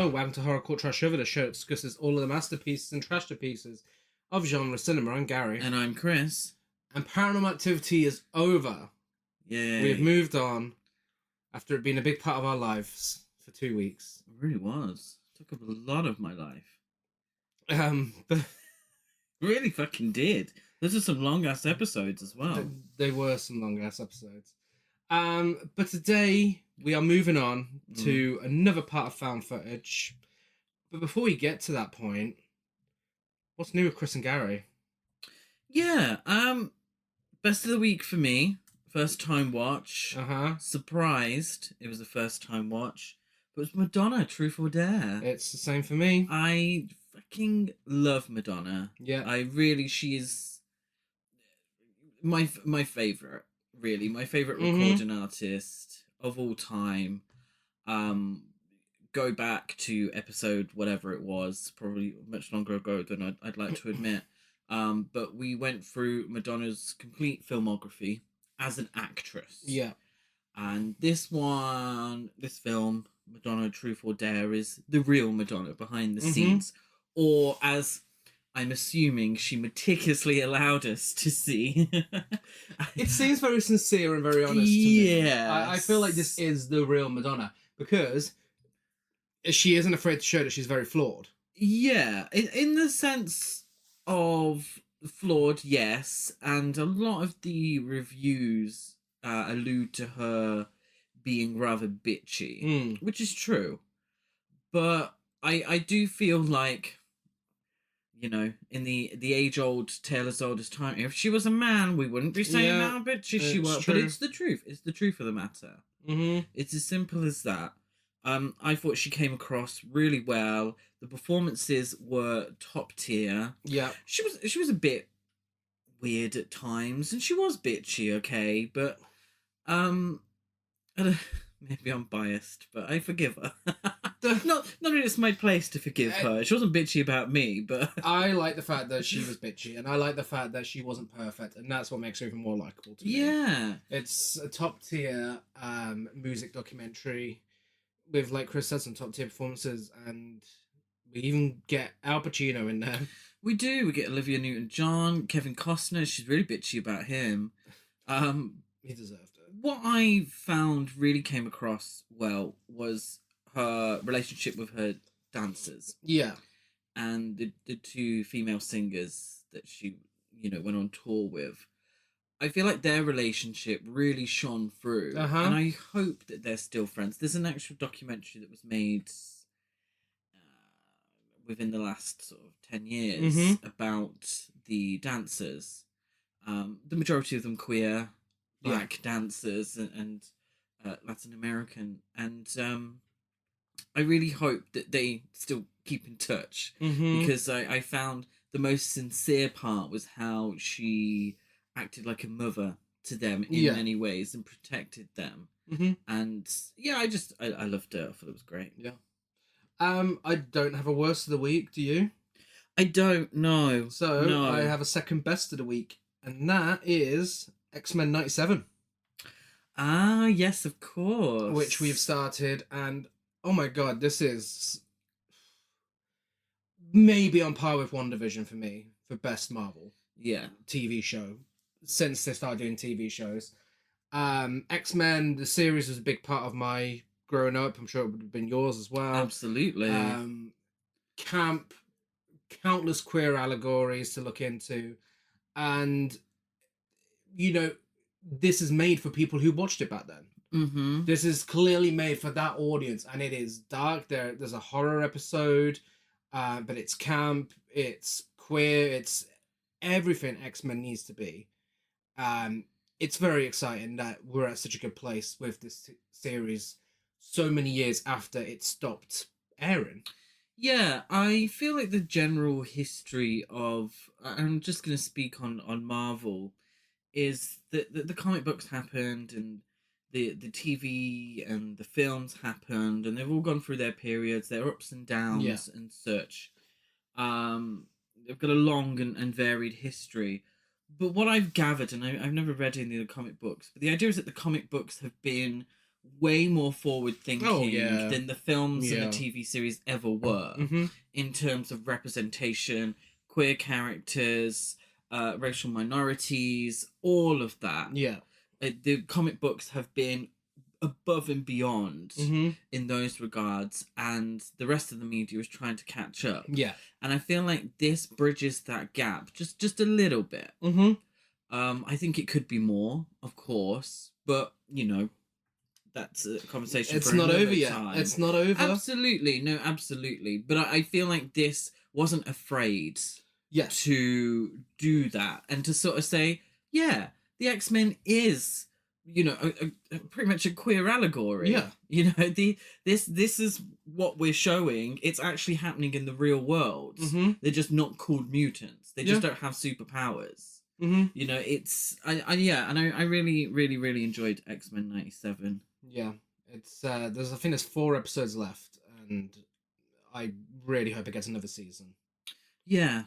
Hello, welcome to Horror Court Trash Over, the show that discusses all of the masterpieces and trashterpieces of genre cinema. I'm Gary. And I'm Chris. And Paranormal Activity is over. Yeah. We've moved on after it being a big part of our lives for 2 weeks. It really was. It took up a lot of my life. But really fucking did. Those are some long-ass episodes as well. They were some long-ass episodes. But today we are moving on to another part of found footage. But before we get to that point, what's new with Chris and Gary? Yeah, best of the week for me. First time watch. Surprised it was the first time watch. But it was Madonna, Truth or Dare. It's the same for me. I fucking love Madonna. Yeah. She is my favourite. Really, my favourite recording artist of all time. Go back to episode whatever it was, probably much longer ago than I'd like to admit. But we went through Madonna's complete filmography as an actress. Yeah. And this film, Madonna, Truth or Dare, is the real Madonna behind the scenes. Or as I'm assuming she meticulously allowed us to see. It seems very sincere and very honest to me. I feel like this is the real Madonna because she isn't afraid to show that she's very flawed. Yeah, in the sense of flawed, yes. And a lot of the reviews allude to her being rather bitchy, which is true. But I do feel like, you know, in the age-old tale as old as time, if she was a man, we wouldn't be saying how bitchy she was. True. But it's the truth. It's the truth of the matter. It's as simple as that. I thought she came across really well. The performances were top tier. Yeah. She was a bit weird at times, and she was bitchy, okay, but maybe I'm biased, but I forgive her. Not that it's my place to forgive her. She wasn't bitchy about me, but I like the fact that she was bitchy, and I like the fact that she wasn't perfect, and that's what makes her even more likable to me. Yeah. It's a top tier music documentary with, like Chris said, some top tier performances, and we even get Al Pacino in there. We do. We get Olivia Newton-John, Kevin Costner. She's really bitchy about him. He deserved it. What I found really came across well was her relationship with her dancers. Yeah. And the two female singers that she, went on tour with. I feel like their relationship really shone through. And I hope that they're still friends. There's an actual documentary that was made within the last sort of 10 years about the dancers. The majority of them queer, black dancers and Latin American. And I really hope that they still keep in touch. Because I found the most sincere part was how she acted like a mother to them in many ways and protected them. And I loved it. I thought it was great. Yeah. I don't have a worst of the week. Do you? I don't know. So I have a second best of the week, and that is X-Men 97. Ah, yes, of course. Which we've started, and oh my god, this is maybe on par with WandaVision for me for best Marvel TV show since they started doing TV shows. X-Men, the series, was a big part of my growing up. I'm sure it would have been yours as well. Absolutely. Camp, countless queer allegories to look into, and this is made for people who watched it back then. This is clearly made for that audience, and it is dark. There's a horror episode, but it's camp, it's queer, it's everything X-Men needs to be. It's very exciting that we're at such a good place with this series so many years after it stopped airing. Yeah, I feel like the general history of, I'm just going to speak on Marvel, is that the comic books happened and the TV and the films happened, and they've all gone through their periods, their ups and downs and such. They've got a long and varied history. But what I've gathered, and I've never read any of the comic books, but the idea is that the comic books have been way more forward thinking than the films and the Yeah. TV series ever were in terms of representation, queer characters, racial minorities, all of that. Yeah. The comic books have been above and beyond in those regards, and the rest of the media is trying to catch up. Yeah. And I feel like this bridges that gap just a little bit. I think it could be more, of course, but you know, that's a conversation it's for not another over yet. time. It's not over. Absolutely, no, absolutely. But I feel like this wasn't afraid to do that and to sort of say, yeah, the X-Men is, you know, a pretty much a queer allegory. Yeah. You know, this is what we're showing. It's actually happening in the real world. They're just not called mutants. They just don't have superpowers. You know, it's I really, really, really enjoyed X-Men 97. Yeah, it's I think there's 4 episodes left, and I really hope it gets another season. Yeah.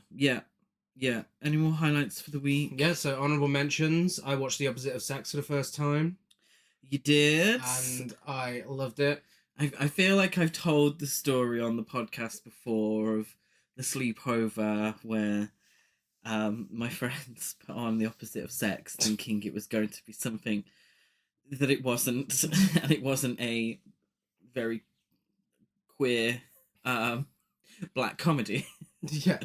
Any more highlights for the week? Yeah, so honorable mentions. I watched The Opposite of Sex for the first time. You did? And I loved it. I feel like I've told the story on the podcast before of the sleepover where my friends put on The Opposite of Sex thinking it was going to be something that it wasn't, and it wasn't a very queer black comedy. Yeah,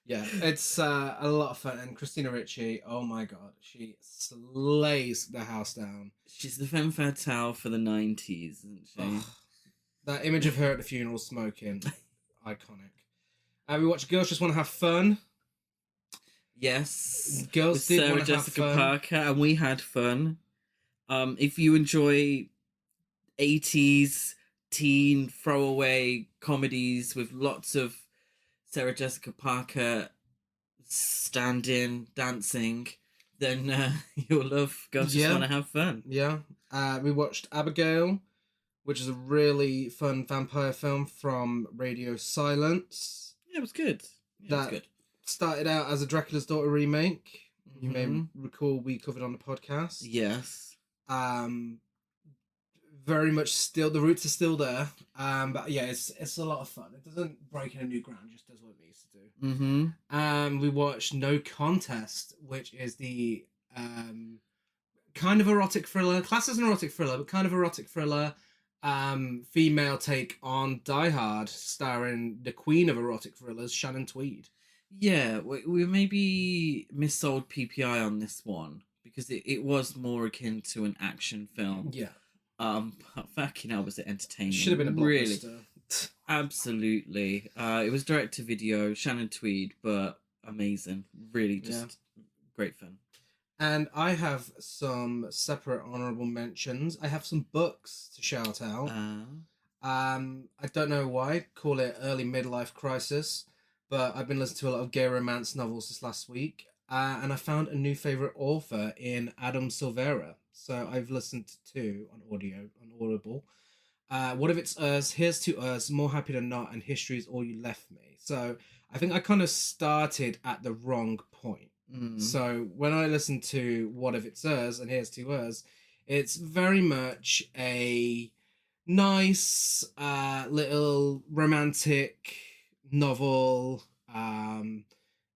it's a lot of fun, and Christina Ricci, oh my god, she slays the house down. She's the femme fatale for the 90s, isn't she? Oh, that image of her at the funeral smoking, iconic. We watched Girls Just Want to Have Fun. Yes, Girls with did Sarah want to Jessica have fun. Parker, and we had fun. If you enjoy 80s teen throwaway comedies with lots of Sarah Jessica Parker stand-in dancing, then you'll love Girls Just Want to Have Fun. Yeah. We watched Abigail, which is a really fun vampire film from Radio Silence. Yeah, it was good. It was good. Started out as a Dracula's Daughter remake. You may recall we covered on the podcast. Yes. Very much still, the roots are still there. But yeah, it's a lot of fun. It doesn't break into new ground, it just does what it needs to do. We watched No Contest, which is the kind of erotic thriller, classed as an erotic thriller, but kind of erotic thriller, female take on Die Hard, starring the queen of erotic thrillers, Shannon Tweed. Yeah, we maybe missold PPI on this one because it was more akin to an action film. Yeah. But fucking hell, was it entertaining? Should have been a blockbuster. Really, absolutely. It was direct to video, Shannon Tweed, but amazing. Really, just great fun. And I have some separate honorable mentions. I have some books to shout out. I don't know why. Call it early midlife crisis, but I've been listening to a lot of gay romance novels this last week, and I found a new favorite author in Adam Silvera. So I've listened to on Audible. What If It's Us, Here's to Us, More Happy Than Not, and History Is All You Left Me. So I think I kind of started at the wrong point. So when I listen to What If It's Us and Here's to Us, it's very much a nice little romantic novel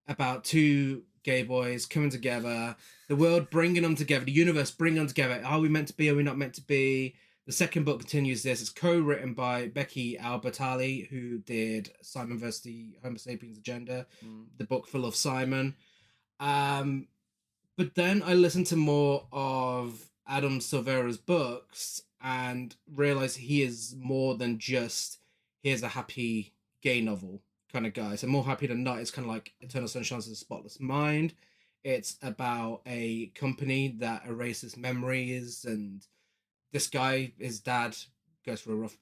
about 2 gay boys coming together, the world bringing them together, the universe bringing them together. Are we meant to be? Are we not meant to be? The second book continues this. It's co-written by Becky Albertalli, who did Simon vs. the Homo sapiens Agenda, the book full of Simon. But then I listened to more of Adam Silvera's books and realized he is more than just, here's a happy gay novel kind of guy. So More Happy Than Not is kind of like Eternal Sunshine of the Spotless Mind. It's about a company that erases memories, and this guy, his dad,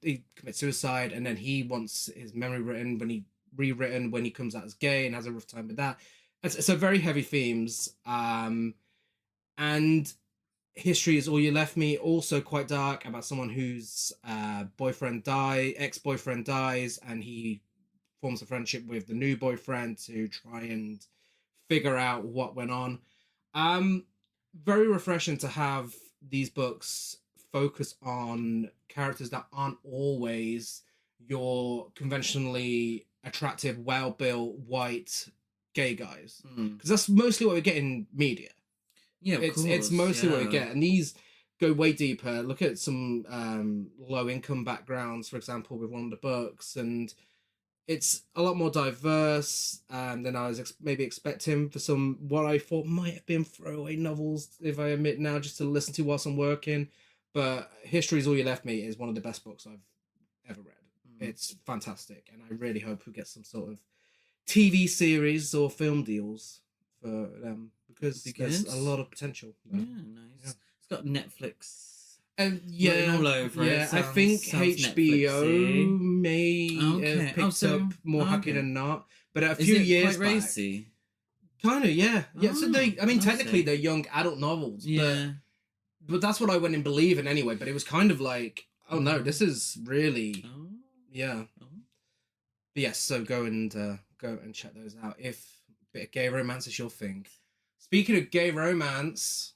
he commits suicide, and then he wants his memory rewritten when he comes out as gay and has a rough time with that. It's a very heavy themes. And History Is All You Left Me, also quite dark, about someone whose ex-boyfriend dies, and he forms a friendship with the new boyfriend to try and figure out what went on. Very refreshing to have these books focus on characters that aren't always your conventionally attractive, well-built, white gay guys. Because that's mostly what we get in media. Yeah, of course. It's mostly what we get. And these go way deeper. Look at some low-income backgrounds, for example, with one of the books. And it's a lot more diverse than I was maybe expecting for some what I thought might have been throwaway novels, if I admit now, just to listen to whilst I'm working. But History Is All You Left Me is one of the best books I've ever read. It's fantastic, and I really hope we get some sort of TV series or film deals for them, because there's a lot of potential. Yeah, nice. Yeah. It's got Netflix. Yeah, all over it. I think HBO Netflixy. may have picked up More Happy Than Not, but a few years quite back, racy? Kind of, yeah. So technically they're young adult novels, but that's what I went in believing anyway. But it was kind of like, oh no, this is really, yeah. But yes, so go and check those out if a bit of gay romance is your thing. Speaking of gay romance,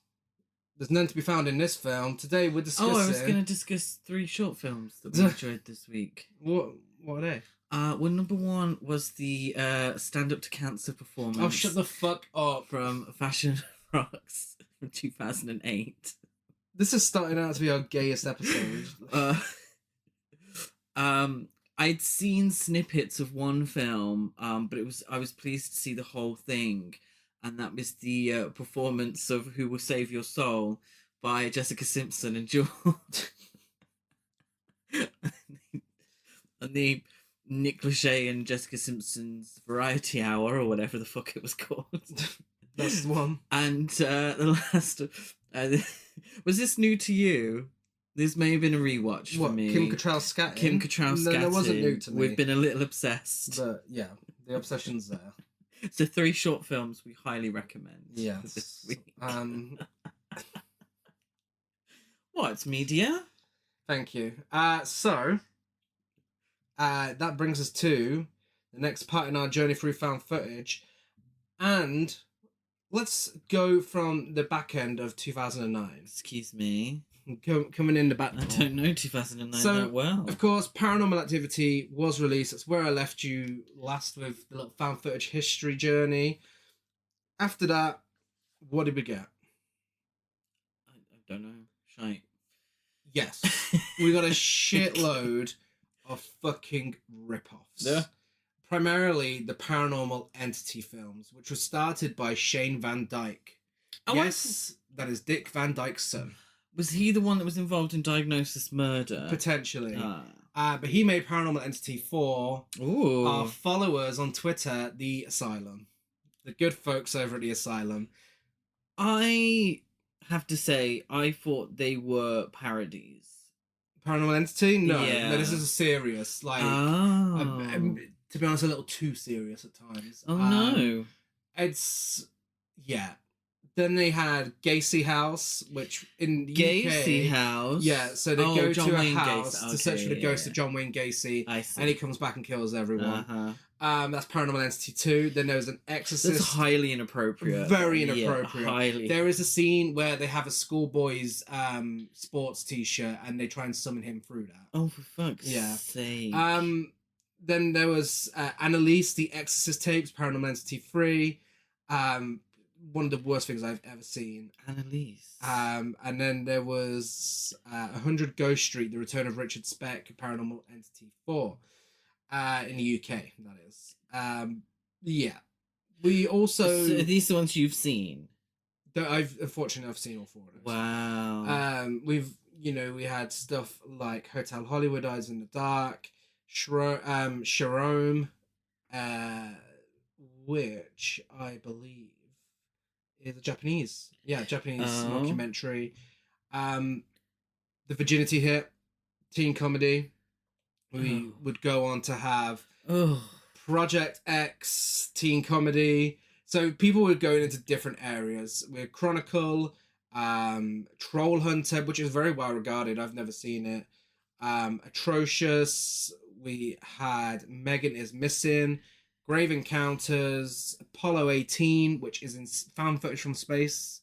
there's none to be found in this film. Today we're discussing... I was going to discuss 3 short films that we enjoyed this week. What are they? Well, number 1 was the Stand Up to Cancer performance. Oh, shut the fuck up. From Fashion Rocks from 2008. This is starting out to be our gayest episode. I'd seen snippets of one film, but I was pleased to see the whole thing. And that was the performance of Who Will Save Your Soul by Jessica Simpson and George. And the Nick Lachey and Jessica Simpson's Variety Hour, or whatever the fuck it was called. That's the one. And the last... was this new to you? This may have been a rewatch for me. Kim Cattrall Scatting? Kim Cattrall Scatting. No, that wasn't new to me. We've been a little obsessed. But yeah, the obsession's there. So 3 short films we highly recommend. Yes. This week. What? Media? Thank you. So that brings us to the next part in our journey through found footage. And let's go from the back end of 2009. Excuse me. Coming in the back door. I don't know 2009 that well. Of course, Paranormal Activity was released. That's where I left you last with the little found footage history journey. After that, what did we get? I don't know. Shite. Yes. We got a shitload of fucking rip-offs. Yeah. Primarily the Paranormal Entity films, which was started by Shane Van Dyke. Oh, yes, that is Dick Van Dyke's son. Was he the one that was involved in Diagnosis Murder? Potentially. But he made Paranormal Entity for our followers on Twitter, The Asylum. The good folks over at The Asylum. I have to say, I thought they were parodies. Paranormal Entity? No. Yeah. No, this is a serious, to be honest, a little too serious at times. Oh, no. It's... Yeah. Then they had Gacy House, which in the Gacy UK... House? Yeah, so they go John to Wayne a house Gacy. to search for the ghost of John Wayne Gacy. I see. And he comes back and kills everyone. Uh-huh. That's Paranormal Entity 2. Then there was an Exorcist. That's highly inappropriate. Very inappropriate. Yeah, highly. There is a scene where they have a schoolboy's sports t-shirt and they try and summon him through that. Oh, for fuck's sake. Then there was Annalise, the Exorcist tapes, Paranormal Entity 3. One of the worst things I've ever seen. Annalise. And then there was 100 Ghost Street, The Return of Richard Speck, Paranormal Entity 4. In the UK, that is. Yeah. We also... So these are the ones you've seen? Unfortunately, I've seen all 4 of those. Wow. We had stuff like Hotel Hollywood, Eyes in the Dark, Sharome, which I believe is a Japanese mockumentary. The Virginity Hit, teen comedy. We would go on to have Project X, teen comedy. So people were going into different areas. We had Chronicle, Troll Hunter, which is very well regarded. I've never seen it. Atrocious. We had Megan is Missing, Grave Encounters, Apollo 18, which is in found footage from space.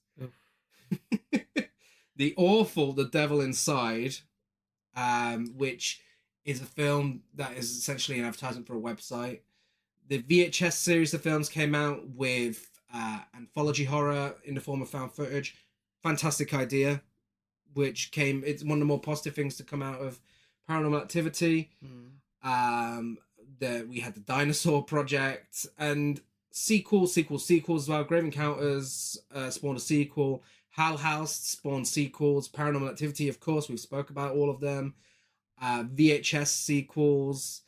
the awful The Devil Inside, which is a film that is essentially an advertisement for a website. The VHS series of films came out with anthology horror in the form of found footage. Fantastic idea, it's one of the more positive things to come out of Paranormal Activity. We had the Dinosaur Project and sequels as well. Grave Encounters spawned a sequel. Hal House spawned sequels. Paranormal Activity, of course, we've spoke about all of them. VHS sequels.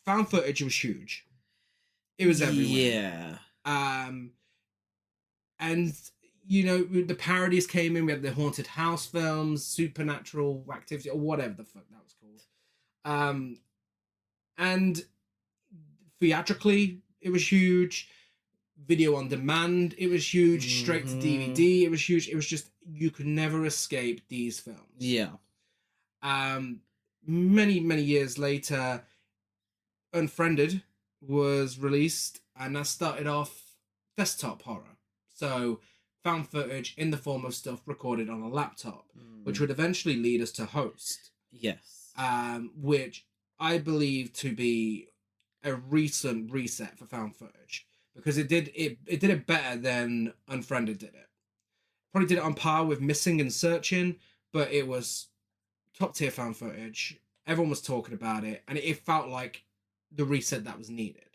Found footage was huge. It was everywhere. Yeah. And the parodies came in. We had the haunted house films, Supernatural Activity, or whatever the fuck that was called. And theatrically, it was huge. Video on demand, it was huge. Straight to DVD, it was huge. It was just, you could never escape these films. Yeah. Many, many years later, Unfriended was released, and that started off desktop horror. So, found footage in the form of stuff recorded on a laptop, which would eventually lead us to Host. Yes. Which I believe to be a recent reset for found footage, because it did it better than Unfriended did it. Probably did it on par with Missing and Searching, but it was top tier found footage. Everyone was talking about it, and it felt like the reset that was needed.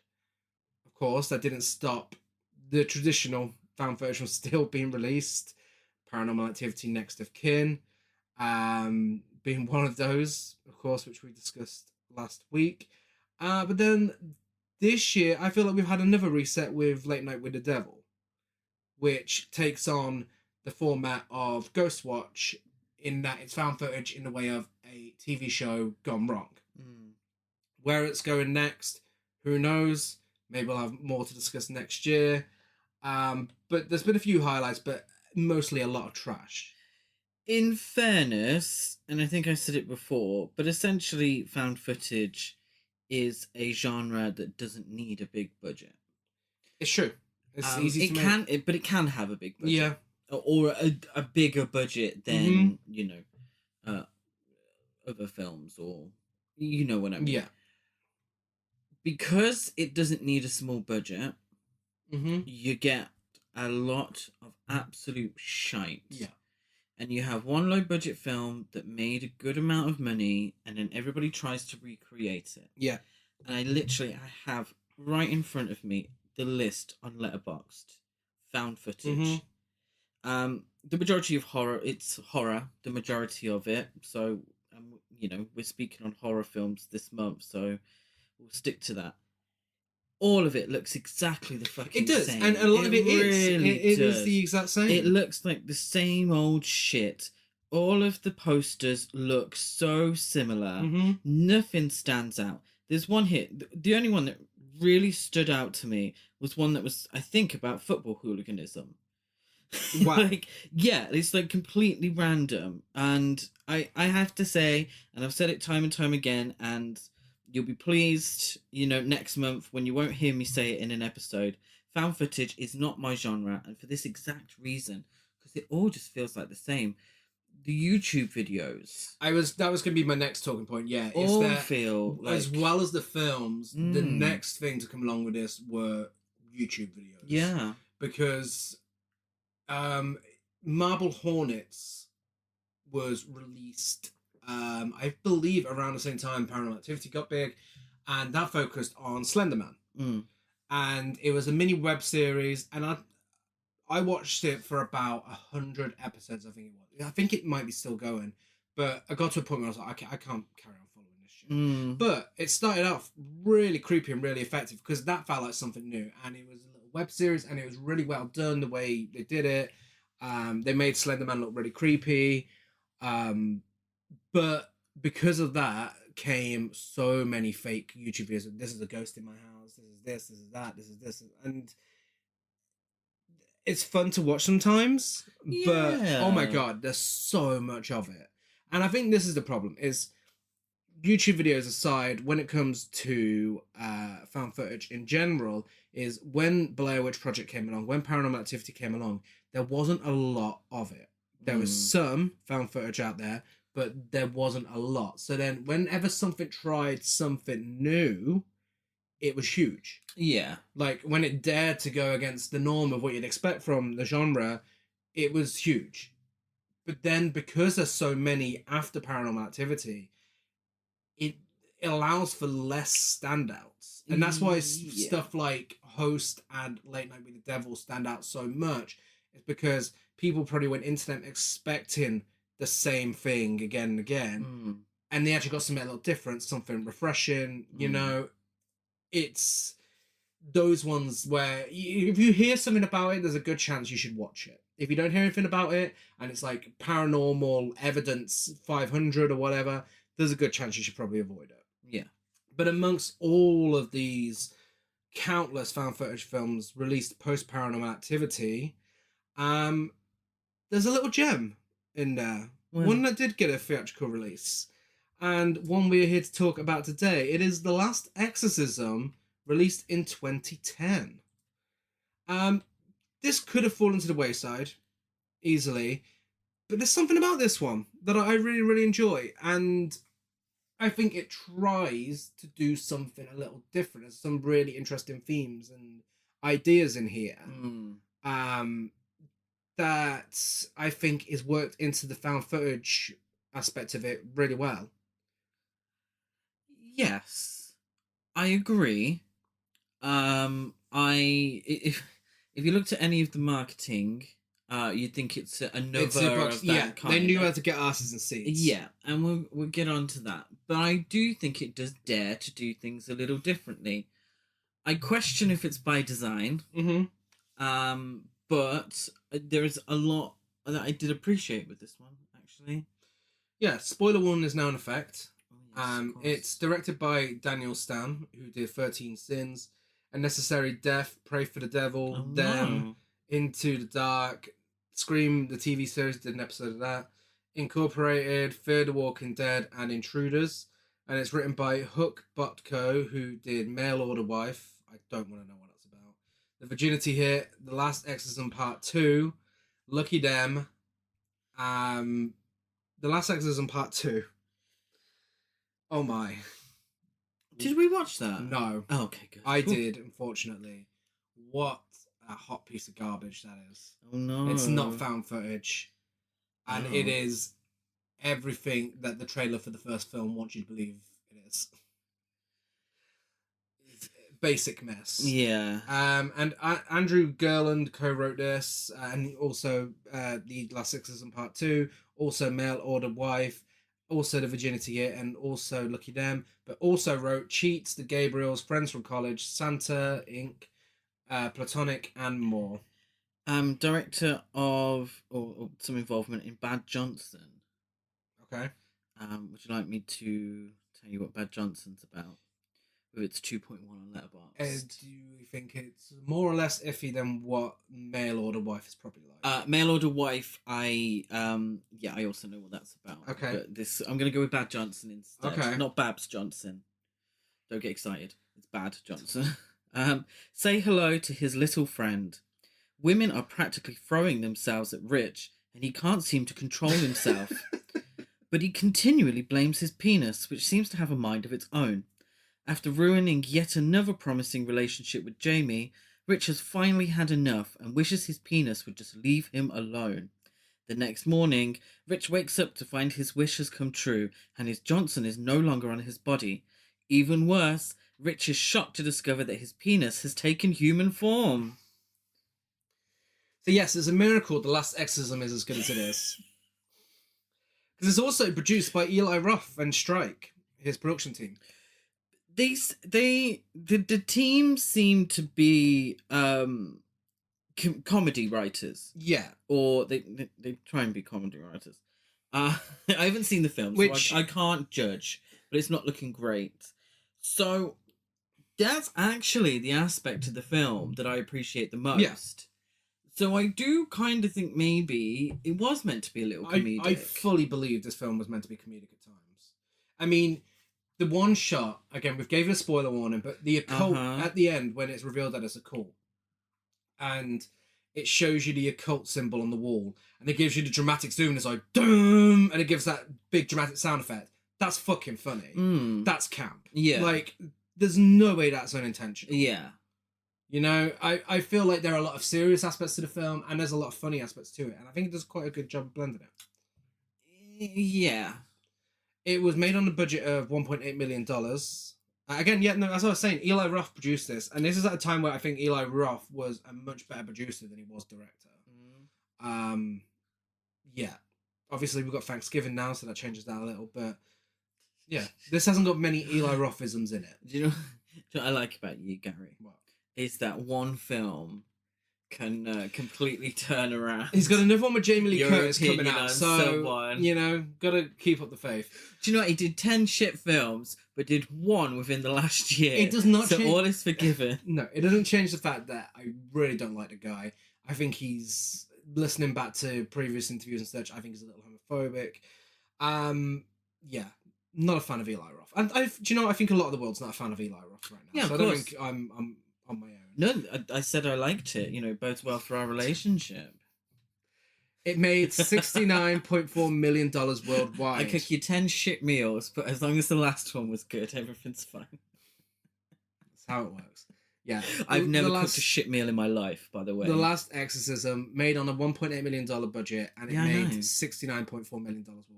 Of course, that didn't stop the traditional found footage from still being released. Paranormal Activity, Next of Kin, being one of those, of course, which we discussed last week. But then this year, I feel like we've had another reset with Late Night with the Devil, which takes on the format of Ghostwatch, in that it's found footage in the way of a TV show gone wrong. Where it's going next, who knows? Maybe we'll have more to discuss next year. But there's been a few highlights, but mostly a lot of trash. In fairness, and I think I said it before, but essentially found footage is a genre that doesn't need a big budget. It's true. It's easy to make. But it can have a big budget. Yeah. Or a bigger budget than, other films, or you know what I mean. Yeah. Because it doesn't need a small budget, you get a lot of absolute shite. Yeah. And you have one low budget film that made a good amount of money, and then everybody tries to recreate it. Yeah. And I have right in front of me the list on Letterboxd. Found footage. The majority of horror, it's horror, the majority of it. So, we're speaking on horror films this month, so we'll stick to that. All of it looks exactly the fucking same. It does, and a lot of it really is. It is the exact same. It looks like the same old shit. All of the posters look so similar. Nothing stands out. There's one here. The only one that really stood out to me was one that was, I think, about football hooliganism. Wow. It's like completely random. And I have to say, and I've said it time and time again, and you'll be pleased, next month when you won't hear me say it in an episode. Found footage is not my genre, and for this exact reason, because it all just feels like the same. The YouTube videos. That was going to be my next talking point. Yeah, all feel like, as well as the films. The next thing to come along with this were YouTube videos. Yeah, because Marble Hornets was released, I believe, around the same time Paranormal Activity got big, and that focused on Slenderman. And it was a mini web series, and I watched it for about 100 episodes, I think it was. I think it might be still going, but I got to a point where I was like, I can't carry on following this shit. But it started off really creepy and really effective, because that felt like something new, and it was a little web series, and it was really well done the way they did it. They made Slenderman look really creepy, but because of that came so many fake YouTube videos. This is a ghost in my house. This is that. This is this, and it's fun to watch sometimes. Yeah. But oh my god, there's so much of it, and I think this is the problem. Is YouTube videos aside, when it comes to found footage in general, is when Blair Witch Project came along, when Paranormal Activity came along, there wasn't a lot of it. There was some found footage out there, but there wasn't a lot. So then whenever something tried something new, it was huge. Yeah. Like when it dared to go against the norm of what you'd expect from the genre, it was huge. But then because there's so many after Paranormal Activity, it allows for less standouts. And that's why stuff like Host and Late Night with the Devil stand out so much. It's because people probably went into them expecting the same thing again and again. And they actually got something a little different, something refreshing. You know, it's those ones where if you hear something about it, there's a good chance you should watch it. If you don't hear anything about it and it's like Paranormal Evidence 500 or whatever, there's a good chance you should probably avoid it. Yeah. But amongst all of these countless found footage films released post Paranormal Activity, there's a little gem in there. One that did get a theatrical release. And one we're here to talk about today. It is The Last Exorcism, released in 2010. This could have fallen to the wayside easily, but there's something about this one that I really, really enjoy, and I think it tries to do something a little different. There's some really interesting themes and ideas in here that I think is worked into the found footage aspect of it really well. Yes, I agree. If you looked at any of the marketing, you'd think it's another of that kind. They knew how to get asses in seats. Yeah, and we'll get on to that. But I do think it does dare to do things a little differently. I question if it's by design. But there is a lot that I did appreciate with this one, actually. Yeah, spoiler warning is now in effect. It's directed by Daniel Stan, who did 13 Sins, A Necessary Death, Pray for the Devil, Them, Into the Dark, Scream, the TV series, did an episode of that, Incorporated, Fear the Walking Dead, and Intruders. And it's written by Hook Botko, who did Mail Order Wife. I don't want to know what that's about. The Virginity Hit, The Last Exorcism Part 2, Lucky Them, The Last Exorcism Part 2. Oh my. Did we watch that? No. Oh, okay, good. I did, unfortunately. What a hot piece of garbage that is. Oh no. It's not found footage. And it is everything that the trailer for the first film wants you to believe it is. It's basic mess. Yeah. And Andrew Gerland co-wrote this, and also The Last Exorcism Part 2, also Mail Order Wife, also The Virginity Hit, and also Lucky Them, but also wrote Cheats, The Gabriels, Friends from College, Santa Inc., Platonic, and more. Director of, or some involvement in Bad Johnson. Okay. Would you like me to tell you what Bad Johnson's about? With its 2.1 on Letterboxd. Do you think it's more or less iffy than what Mail Order Wife is probably like? Mail Order Wife, I also know what that's about. Okay. But I'm going to go with Bad Johnson instead. Okay. Not Babs Johnson. Don't get excited. It's Bad Johnson. Say hello to his little friend. Women are practically throwing themselves at Rich, and he can't seem to control himself. But he continually blames his penis, which seems to have a mind of its own. After ruining yet another promising relationship with Jamie, Rich has finally had enough and wishes his penis would just leave him alone. The next morning, Rich wakes up to find his wish has come true and his Johnson is no longer on his body. Even worse, Rich is shocked to discover that his penis has taken human form. So yes, it's a miracle The Last Exorcism is as good as it is. Because it's also produced by Eli Roth and Strike, his production team. The team seem to be comedy writers. Yeah. Or they try and be comedy writers. I haven't seen the film, so I can't judge, but it's not looking great. So that's actually the aspect of the film that I appreciate the most. Yeah. So I do kind of think maybe it was meant to be a little comedic. I fully believe this film was meant to be comedic at times. I mean, the one shot, again, we've gave it a spoiler warning, but the occult at the end, when it's revealed that it's a cult, and it shows you the occult symbol on the wall, and it gives you the dramatic zoom, and it's like, dum, and it gives that big dramatic sound effect. That's fucking funny. That's camp. Yeah. Like, there's no way that's unintentional. Yeah. You know, I feel like there are a lot of serious aspects to the film, and there's a lot of funny aspects to it, and I think it does quite a good job of blending it. Yeah. It was made on a budget of $1.8 million. Again, yeah, no, as I was saying, Eli Roth produced this, and this is at a time where I think Eli Roth was a much better producer than he was director. Yeah. Obviously, we've got Thanksgiving now, so that changes that a little, but yeah, this hasn't got many Eli Rothisms in it. Do you know what I like about you, Gary? What? Is that one film can completely turn around. He's got another one with Jamie Lee Curtis coming out, so someone. You know, gotta keep up the faith. Do you know what? He did 10 shit films, but did one within the last year. It does not. So all is forgiven. No, it doesn't change the fact that I really don't like the guy. I think he's, listening back to previous interviews and such, I think he's a little homophobic. Yeah, not a fan of Eli Roth. And do you know what? I think a lot of the world's not a fan of Eli Roth right now. Yeah, so of I course. don't think I'm on my own. No, I said I liked it. You know, bodes well for our relationship. It made $69.4 million worldwide. I cook you 10 shit meals, but as long as the last one was good, everything's fine. That's how it works. Yeah. I've never cooked a shit meal in my life, by the way. The Last Exorcism made on a $1.8 million budget, and it made $69.4 million worldwide.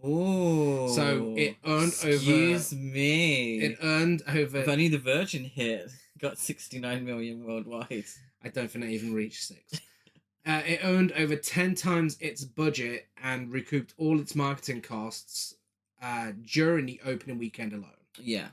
Oh. So it earned Excuse me. It earned over... If only the Virgin hit got 69 million worldwide. I don't think it even reached 6. It earned over 10 times its budget and recouped all its marketing costs during the opening weekend alone. Yeah.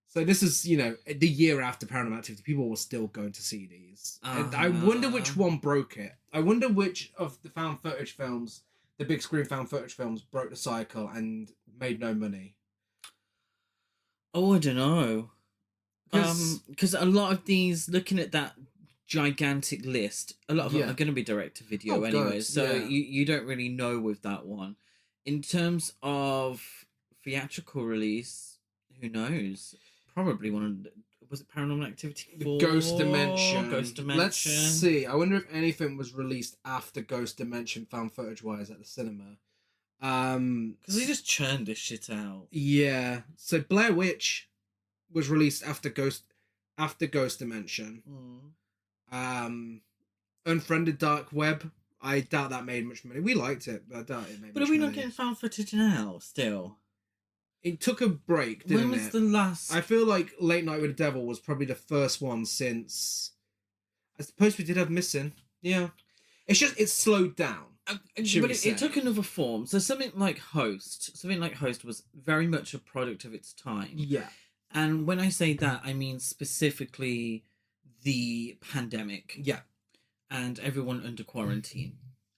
So this is, you know, the year after Paranormal Activity. People were still going to see these. I wonder which one broke it. I wonder which of the found footage films, the big screen found footage films, broke the cycle and made no money. Oh, I don't know. Because a lot of these, looking at that gigantic list, a lot of them are going to be direct to video anyway, so you don't really know with that one. In terms of theatrical release, who knows? Probably one of was it Paranormal Activity 4? Ghost Dimension. Let's see. see. I wonder if anything was released after Ghost Dimension found footage wise at the cinema. Because they just churned this shit out. Yeah. So Blair Witch was released after Ghost Dimension. Unfriended Dark Web. I doubt that made much money. We liked it, but I doubt it made much money. But are we not getting found footage now, still? It took a break, didn't it? When was the last... I feel like Late Night with the Devil was probably the first one since... I suppose we did have Missing. Yeah. It's just, it's slowed down. But it took another form. So something like Host was very much a product of its time. Yeah. And when I say that, I mean specifically the pandemic. Yeah. And everyone under quarantine.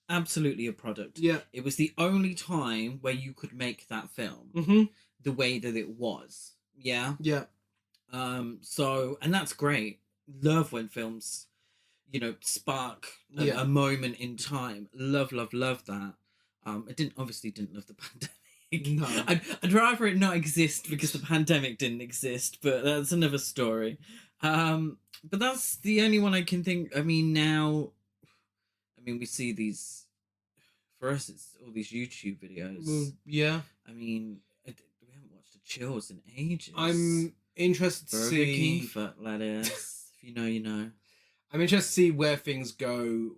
Absolutely a product. Yeah. It was the only time where you could make that film. Mm-hmm. The way that it was. Yeah? Yeah. So, and that's great. Love when films, you know, spark a moment in time. Love that. I obviously didn't love the pandemic. No. I'd rather it not exist because the pandemic didn't exist, but that's another story. But that's the only one I can think. I mean, we see these, for us, it's all these YouTube videos. Well, yeah. I mean, we haven't watched the Chills in ages. I'm interested to Burger see... King foot lettuce. If you know, you know. I'm interested to see where things go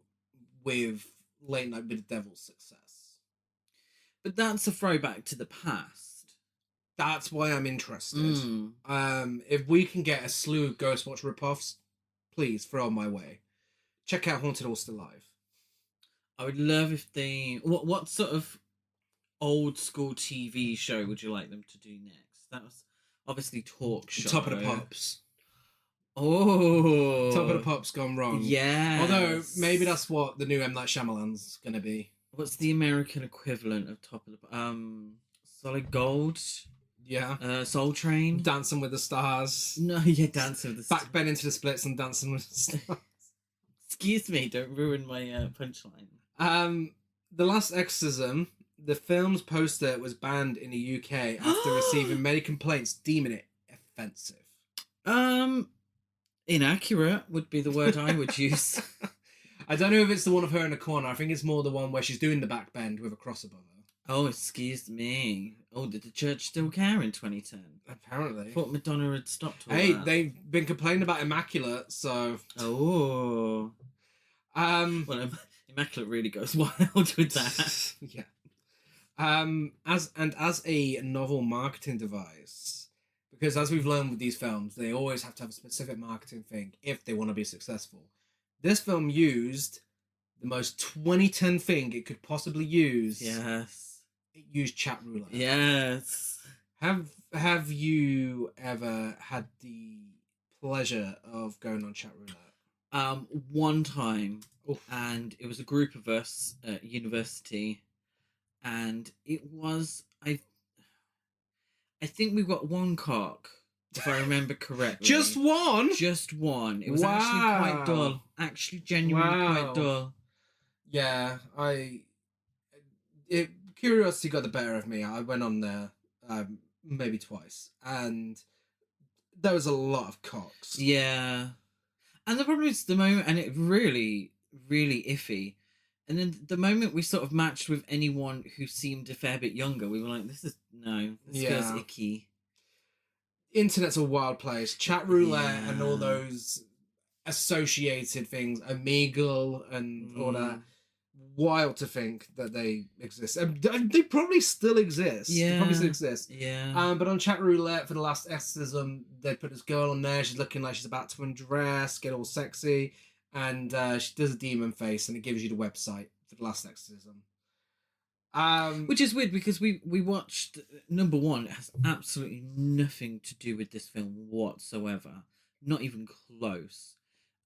with Late Night with the Devil's success. But that's a throwback to the past. That's why I'm interested. If we can get a slew of Ghostwatch ripoffs, please throw them my way. Check out Haunted or Still Alive. I would love if they... What sort of old school TV show would you like them to do next? That was obviously talk show. Top of the Pops. Oh. Top of the Pops gone wrong. Yeah. Although, maybe that's what the new M. Night Shyamalan's going to be. What's the American equivalent of Top of the... Solid Gold? Yeah. Soul Train? Dancing with the Stars. No, yeah, Dancing with the Stars. Backbend into the Splits and Dancing with the Stars. Excuse me, don't ruin my punchline. The Last Exorcism, the film's poster was banned in the UK after receiving many complaints deeming it offensive. Inaccurate would be the word I would use. I don't know if it's the one of her in the corner. I think it's more the one where she's doing the backbend with a cross above her. Oh, excuse me. Oh, did the church still care in 2010? Apparently. I thought Madonna had stopped all Hey, that. they've been complaining about Immaculate, so... Oh. Well, Immaculate really goes wild with that. Yeah. As a novel marketing device, because as we've learned with these films, they always have to have a specific marketing thing if they want to be successful. This film used the most 2010 thing it could possibly use. Yes. It used chat roulette. Yes. Have you ever had the pleasure of going on chat roulette? One time. Oof. And it was a group of us at university, and it was I think we got one cock, if I remember correctly. Just one? Just one. It was actually quite dull. Actually, genuinely quite dull. Yeah, curiosity got the better of me. I went on there maybe twice, and there was a lot of cocks. Yeah. And the problem is the moment, and it really, really iffy. And then the moment we sort of matched with anyone who seemed a fair bit younger, we were like, this feels icky. Internet's a wild place. Chat roulette and all those associated things, Omegle and all that. Wild to think that they exist. And they probably still exist. Yeah. They probably still exist. Yeah. But on chat roulette for the Last Exorcism, they put this girl on there. She's looking like she's about to undress, get all sexy. And she does a demon face, and it gives you the website for the Last Exorcism. Which is weird because we watched number one. It has absolutely nothing to do with this film whatsoever, not even close.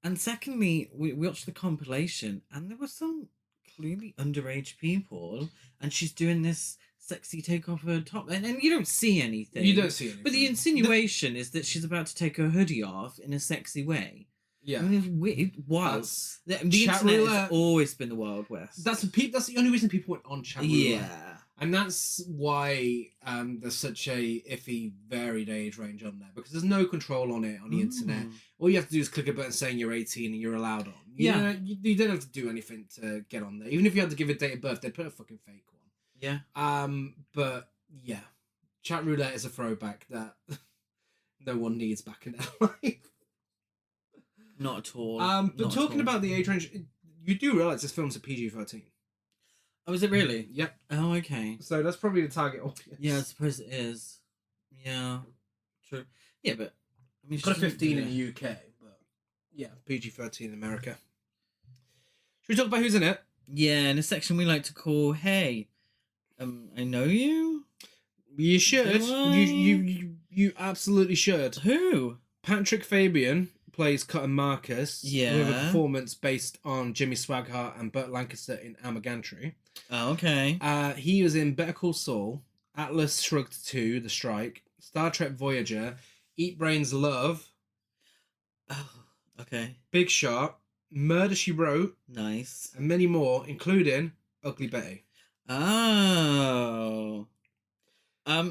And secondly, we watched the compilation, and there were some clearly underage people, and she's doing this sexy take off her top, and you don't see anything. You don't see anything. But the insinuation is that she's about to take her hoodie off in a sexy way. Yeah, I mean, it's wild. The internet has always been the Wild West. That's the only reason people went on chat roulette. Yeah, and that's why there's such a iffy, varied age range on there, because there's no control on it on the internet. All you have to do is click a button saying you're 18 and you're allowed on. You don't have to do anything to get on there. Even if you had to give a date of birth, they'd put a fucking fake one. Yeah. But yeah, chat roulette is a throwback that no one needs back in their life. Not at all. But talking about the age range, you do realise this film's a PG-13. Oh, is it really? Yep. Oh, okay. So that's probably the target audience. Yeah, I suppose it is. Yeah. True. Yeah, but I mean, it's got a 15 in the UK, but yeah, PG-13 in America. Should we talk about who's in it? Yeah, in a section we like to call "Hey, I know you." You should. You absolutely should. Who? Patrick Fabian plays Cotton Marcus. Yeah. With a performance based on Jimmy Swaggart and Burt Lancaster in Armagantry. Oh, okay. He was in Better Call Saul, Atlas Shrugged 2, The Strike, Star Trek Voyager, Eat Brains Love. Oh, okay. Big Shot, Murder, She Wrote. Nice. And many more, including Ugly Betty. Oh.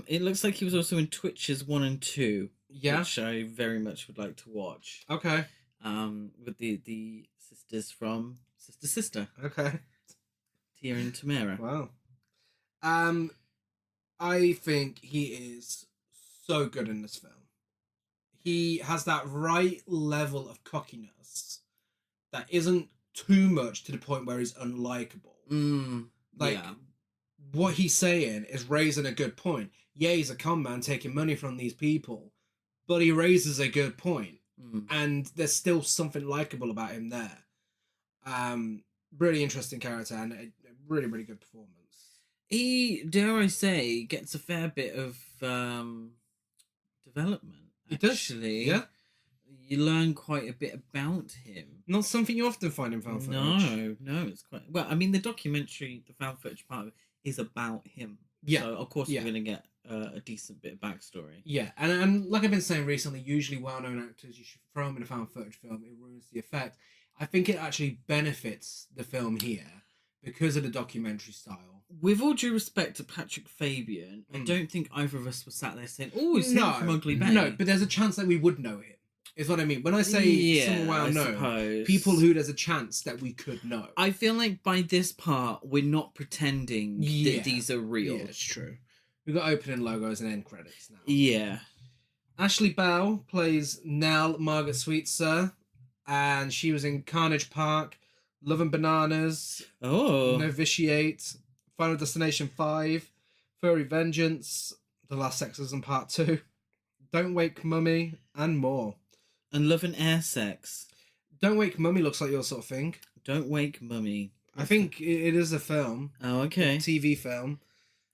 It looks like he was also in Twitches 1 and 2. Yeah. Which I very much would like to watch. Okay. With the sisters from Sister. Okay. Tia and Tamara. Wow. I think he is so good in this film. He has that right level of cockiness that isn't too much to the point where he's unlikable. What he's saying is raising a good point. Yeah, he's a con man taking money from these people, but he raises a good point. And there's still something likable about him there. Really interesting character and a really, really good performance. He, dare I say, gets a fair bit of development. Actually. Yeah. You learn quite a bit about him. Not something you often find in found footage. No, it's quite... Well, I mean, the documentary, the found footage part of it, is about him. Yeah. So, of course, we're going to get a decent bit of backstory. Yeah, and like I've been saying recently, usually well-known actors, you should throw them in a found footage film, it ruins the effect. I think it actually benefits the film here because of the documentary style. With all due respect to Patrick Fabian, I don't think either of us were sat there saying, oh, it's him from Ugly Betty. No, but there's a chance that we would know him. Is what I mean. When I say someone well known, suppose. People who there's a chance that we could know. I feel like by this part, we're not pretending that these are real. Yeah, it's true. We've got opening logos and end credits now. Yeah. Ashley Bell plays Nell Margaret Sweetser, and she was in Carnage Park, Love and Bananas, Novitiate, Final Destination 5, Furry Vengeance, The Last Exorcism Part 2, Don't Wake Mummy, and more. And Love and Air Sex. Don't Wake Mummy looks like your sort of thing. Don't Wake Mummy. I think it is a film. Oh, okay. A TV film.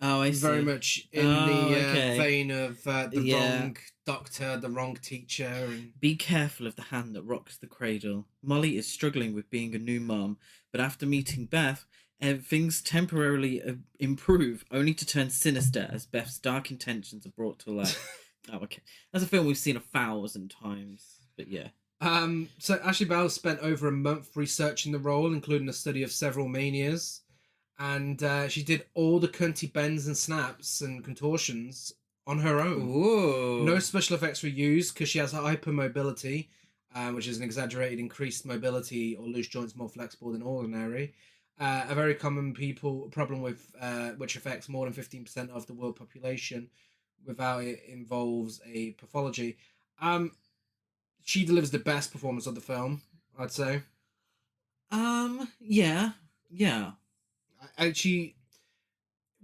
Oh, I see. Very much in the vein of the wrong doctor, the wrong teacher. And... Be careful of the hand that rocks the cradle. Molly is struggling with being a new mom, but after meeting Beth, things temporarily improve, only to turn sinister as Beth's dark intentions are brought to light. Oh, okay. That's a film we've seen 1,000 times, but yeah. So Ashley Bell spent over a month researching the role, including a study of several manias, and she did all the cunty bends and snaps and contortions on her own. Ooh. No special effects were used because she has hypermobility, which is an exaggerated increased mobility or loose joints more flexible than ordinary. A very common problem with which affects more than 15% of the world population without it involves a pathology. She delivers the best performance of the film, I'd say. Yeah.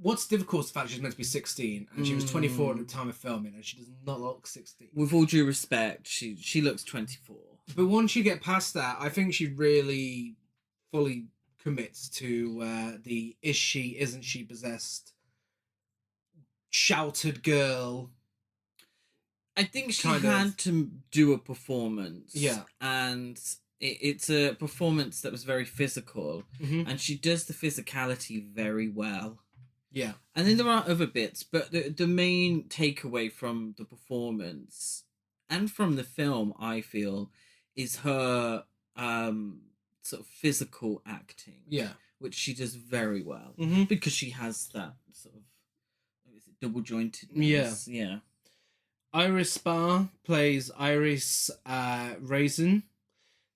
What's difficult is the fact she's meant to be 16 and she was 24 at the time of filming and she does not look 16. With all due respect, she looks 24. But once you get past that, I think she really fully commits to the is she, isn't she possessed, shouted girl. I think she had to do a performance. Yeah. And it's a performance that was very physical. Mm-hmm. And she does the physicality very well. Yeah. And then there are other bits, but the main takeaway from the performance and from the film, I feel, is her sort of physical acting. Yeah. Which she does very well. Mm-hmm. Because she has that sort of double jointedness. Yeah. Yeah. Iris Sparr plays Iris Raisin.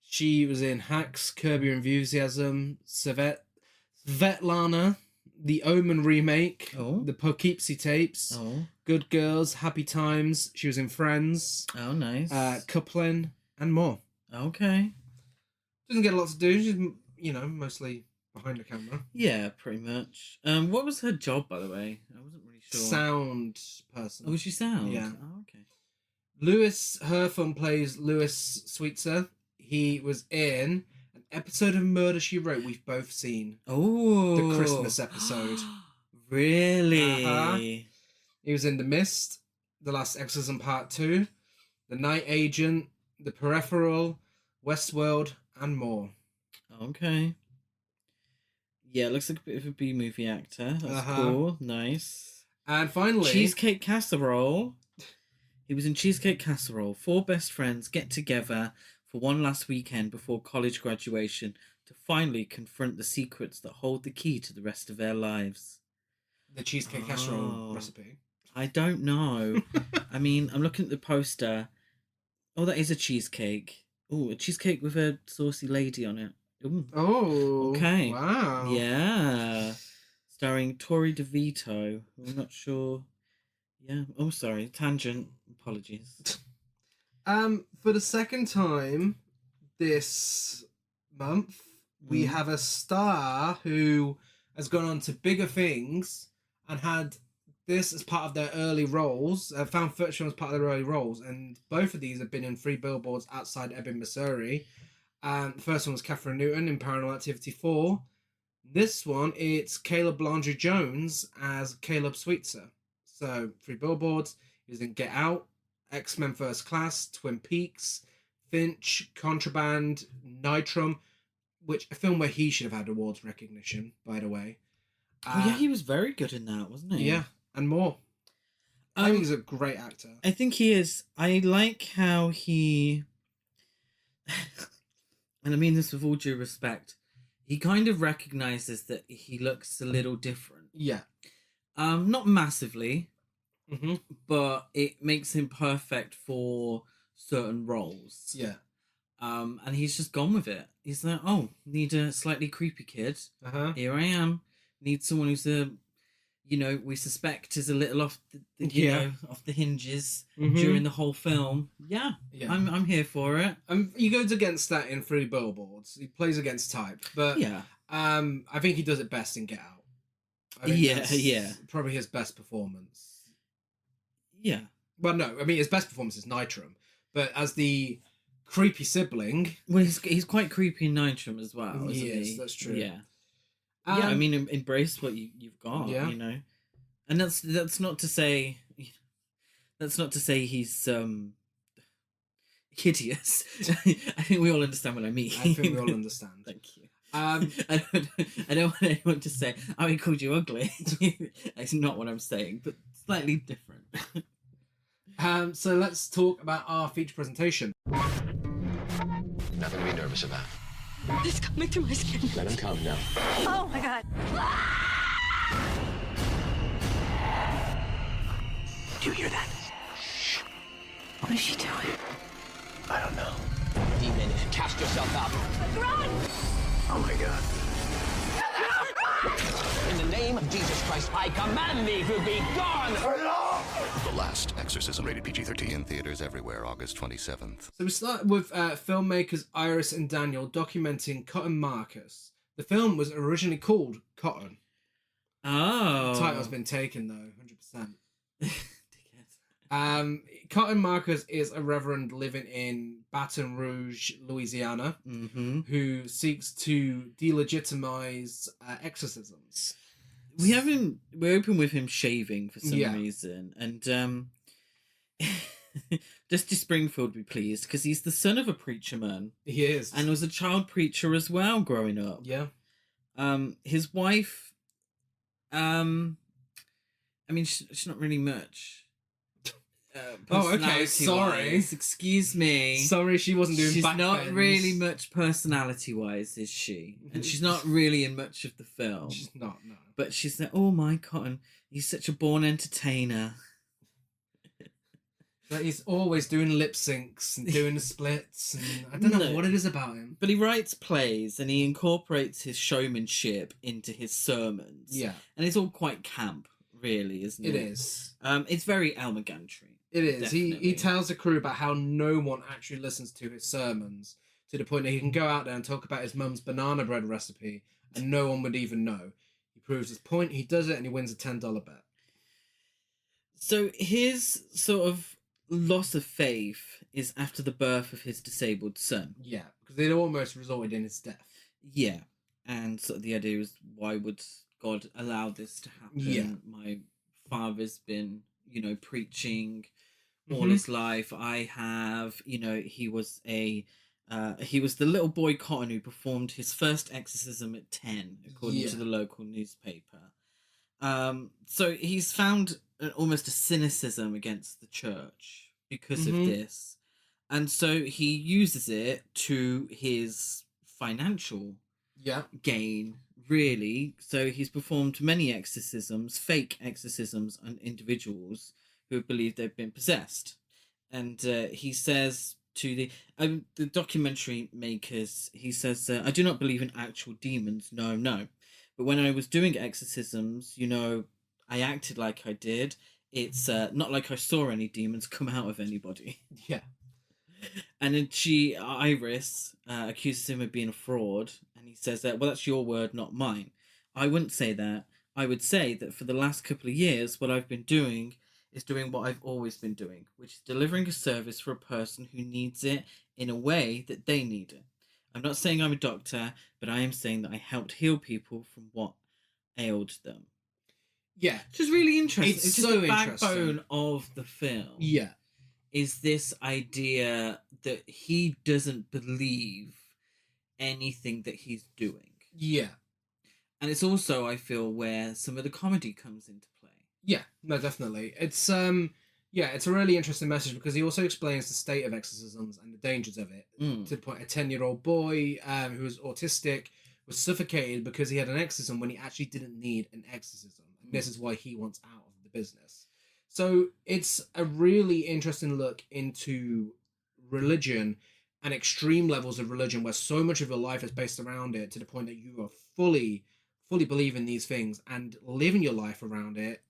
She was in Hacks, Curb Your Enthusiasm, Svetlana, the Omen remake, the Poughkeepsie tapes, Good Girls, Happy Times. She was in Friends. Oh, nice. Coupling, and more. Okay. Doesn't get a lot to do. She's, mostly behind the camera. Yeah, pretty much. What was her job, by the way? I wasn't really sure. Sound person. Oh, was she sound? Yeah. Oh, okay. Lewis Herfun plays Lewis Sweetser. He was in an episode of Murder, She Wrote we've both seen. Oh. The Christmas episode. Really? Uh-huh. He was in The Mist, The Last Exorcism Part 2, The Night Agent, The Peripheral, Westworld, and more. Okay. Yeah, looks like a bit of a B-movie actor. That's cool. Nice. And finally... Cheesecake Casserole. He was in Cheesecake Casserole. 4 best friends get together for one last weekend before college graduation to finally confront the secrets that hold the key to the rest of their lives. The Cheesecake Casserole recipe? I don't know. I mean, I'm looking at the poster. Oh, that is a cheesecake. Oh, a cheesecake with a saucy lady on it. Ooh. Oh. Okay. Wow. Yeah. Starring Tori DeVito. I'm not sure. Yeah. Oh, sorry. Tangent. Apologies. For the second time this month, we have a star who has gone on to bigger things and had this as part of their early roles. Found footage as part of their early roles, and both of these have been in 3 billboards outside Ebbing, Missouri. The first one was Catherine Newton in Paranormal Activity 4. This one, it's Caleb Landry Jones as Caleb Sweetser. So 3 billboards. He was in Get Out, X-Men First Class, Twin Peaks, Finch, Contraband, Nitrum, which a film where he should have had awards recognition, by the way. Oh yeah, he was very good in that, wasn't he? Yeah, and more. I think he's a great actor. I think he is. I like how he, and I mean this with all due respect, he kind of recognizes that he looks a little different. Yeah. Not massively, mm-hmm. but it makes him perfect for certain roles. Yeah. And he's just gone with it. He's like, oh, need a slightly creepy kid. Here I am. Need someone who's we suspect is a little off off the hinges during the whole film. Yeah. I'm here for it. He goes against that in 3 Billboards. He plays against type, but I think he does it best in Get Out. I think probably his best performance. Yeah. Well, no, I mean his best performance is Nitram, but as the creepy sibling, well, he's quite creepy in Nitram as well. Isn't he? That's true. Yeah. I mean, embrace what you've got. Yeah. And that's not to say he's hideous. I think we all understand what I mean. I think we all understand. Thank you. I don't want anyone to say, "Oh, he called you ugly." That's not what I'm saying, but slightly different. So let's talk about our feature presentation. Nothing to be nervous about. It's coming through my skin. Let him come now. Oh my God. Do you hear that? Shh. What is she doing? I don't know. Demon, cast yourself out. Run! Oh my God. In the name of Jesus Christ, I command thee to be gone! The Last Exorcism, rated PG-13, in theaters everywhere, August 27th. So we start with filmmakers Iris and Daniel documenting Cotton Marcus. The film was originally called Cotton. Oh. The title's been taken though, 100%. Cotton Marcus is a reverend living in Baton Rouge, Louisiana, who seeks to delegitimize exorcisms. We open with him shaving for some reason, and Dusty Springfield be pleased because he's the son of a preacher man. He is, and was a child preacher as well growing up. Yeah. His wife, I mean, she's not really much. Oh, okay. Sorry. Excuse me. Sorry, she wasn't doing. She's backbends. not really much personality-wise, is she? And she's not really in much of the film. She's not. No. But she's like, oh my Cotton, he's such a born entertainer. But he's always doing lip syncs and doing the splits, and I don't know what it is about him. But he writes plays and he incorporates his showmanship into his sermons. Yeah, and it's all quite camp, really, isn't it? It is. It's very Elmer Gantry. It is. He tells the crew about how no one actually listens to his sermons, to the point that he can go out there and talk about his mum's banana bread recipe and no one would even know. He proves his point, he does it, and he wins a $10 bet. So his sort of loss of faith is after the birth of his disabled son. Yeah, because it almost resulted in his death. Yeah, and sort of the idea was, why would God allow this to happen? Yeah. My father's been, preaching all his life. I have, he was the little boy Cotton who performed his first exorcism at 10, according to the local newspaper. So he's found almost a cynicism against the church because of this. And so he uses it to his financial gain, really. So he's performed many exorcisms, fake exorcisms, on individuals who believe they've been possessed. And he says to the documentary makers, he says, I do not believe in actual demons, no. But when I was doing exorcisms, I acted like I did. It's not like I saw any demons come out of anybody. Yeah. And then Iris, accuses him of being a fraud. And he says that, well, that's your word, not mine. I wouldn't say that. I would say that for the last couple of years, what I've been doing is doing what I've always been doing, which is delivering a service for a person who needs it in a way that they need it. I'm not saying I'm a doctor, but I am saying that I helped heal people from what ailed them. Yeah. Which is really interesting. It's just so the backbone of the film. Yeah. Is this idea that he doesn't believe anything that he's doing. Yeah. And it's also, I feel, where some of the comedy comes into play. Yeah, no, definitely. It's it's a really interesting message because he also explains the state of exorcisms and the dangers of it. To the point, a 10-year-old boy who was autistic was suffocated because he had an exorcism when he actually didn't need an exorcism. And this is why he wants out of the business. So it's a really interesting look into religion and extreme levels of religion where so much of your life is based around it to the point that you are fully believe in these things and living your life around it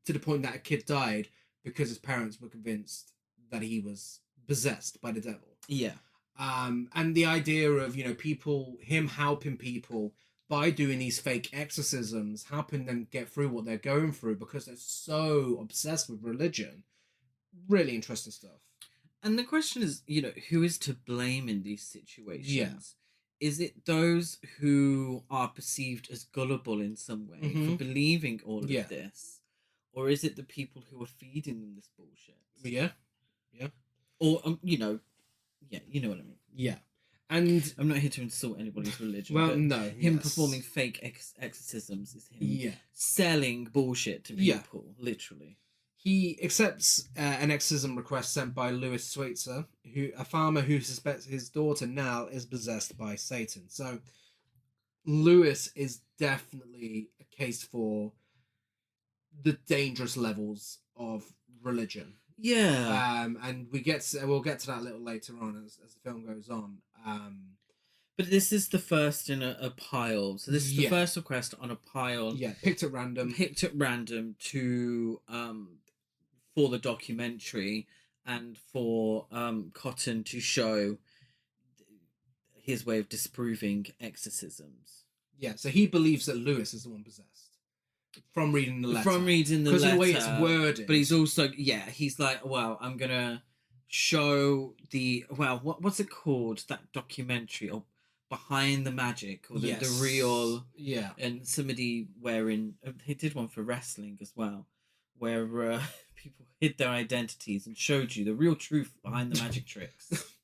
to the point that a kid died because his parents were convinced that he was possessed by the devil. Yeah. And the idea of, him helping people by doing these fake exorcisms, helping them get through what they're going through because they're so obsessed with religion. Really interesting stuff. And the question is, who is to blame in these situations? Yeah. Is it those who are perceived as gullible in some way for believing all of this? Or is it the people who are feeding them this bullshit? Yeah. Yeah. Or, you know what I mean. Yeah. And I'm not here to insult anybody's religion. Well, but no. Him performing fake exorcisms is him selling bullshit to people, literally. He accepts an exorcism request sent by Louis Sweetser, a farmer who suspects his daughter Nell is possessed by Satan. So Louis is definitely a case for the dangerous levels of religion. Yeah. And we'll get to that a little later on as the film goes on. But this is the first in a pile. So this is the first request on a pile. Yeah, picked at random to for the documentary and for Cotton to show his way of disproving exorcisms. Yeah, so he believes that Louis is the one possessed. From reading the letter. Because of the way it's worded. But he's also, he's like, well, I'm going to show what's it called? That documentary or Behind the Magic or the real. Yeah. And somebody he did one for wrestling as well, where people hid their identities and showed you the real truth behind the magic tricks.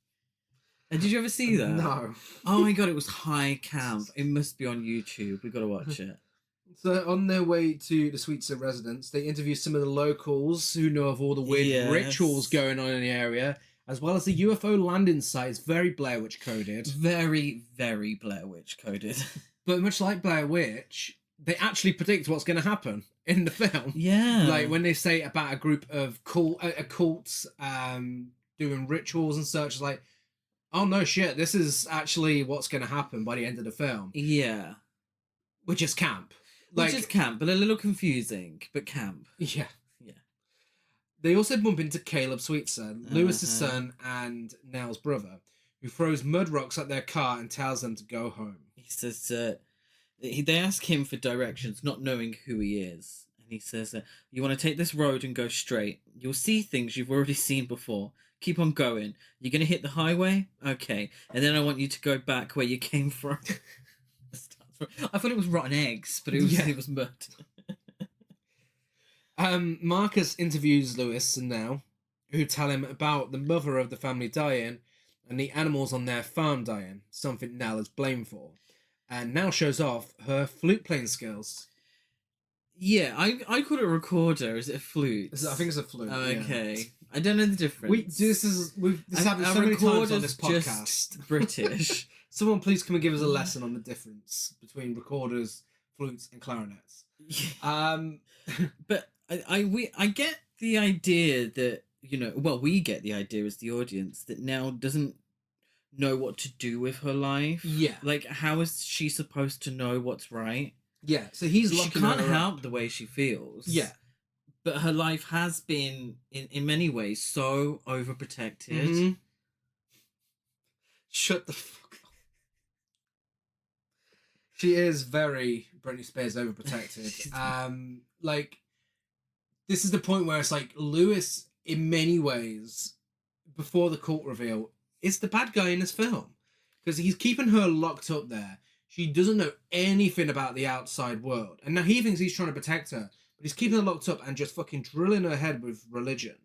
And did you ever see that? No. Oh my god, it was high camp. It must be on YouTube. We got to watch it. So on their way to the Sweetser residence, they interview some of the locals who know of all the weird rituals going on in the area, as well as the UFO landing site. It's very Blair Witch coded. Very, very Blair Witch coded. But much like Blair Witch, they actually predict what's going to happen in the film. Yeah. Like when they say about a group of cults doing rituals and such, it's like, oh no shit, this is actually what's going to happen by the end of the film. Yeah. Which is camp. Which is camp, but a little confusing, but camp. Yeah. Yeah. They also bump into Caleb Sweetser, Lewis's son and Nell's brother, who throws mud rocks at their car and tells them to go home. He says, they ask him for directions, not knowing who he is. And he says, you want to take this road and go straight. You'll see things you've already seen before. Keep on going. You're going to hit the highway? Okay. And then I want you to go back where you came from. I thought it was rotten eggs, but it was mud. Marcus interviews Lewis and Nell, who tell him about the mother of the family dying and the animals on their farm dying, something Nell is blamed for. And Nell shows off her flute playing skills. Yeah, I call it a recorder. Is it a flute? I think it's a flute. Okay. Yeah. I don't know the difference. We've happened so many times on this podcast. Just British. Someone please come and give us a lesson on the difference between recorders, flutes, and clarinets. But I get the idea that, we get the idea as the audience that Nell doesn't know what to do with her life. Yeah. Like, how is she supposed to know what's right? Yeah, so he's locking her up. She can't help the way she feels. Yeah. But her life has been, in many ways, so overprotected. Mm-hmm. Shut the fuck up. She is very Britney Spears overprotected. This is the point where it's like Lewis, in many ways, before the cult reveal, is the bad guy in this film. Because he's keeping her locked up there. She doesn't know anything about the outside world. And now he thinks he's trying to protect her. But he's keeping her locked up and just fucking drilling her head with religion.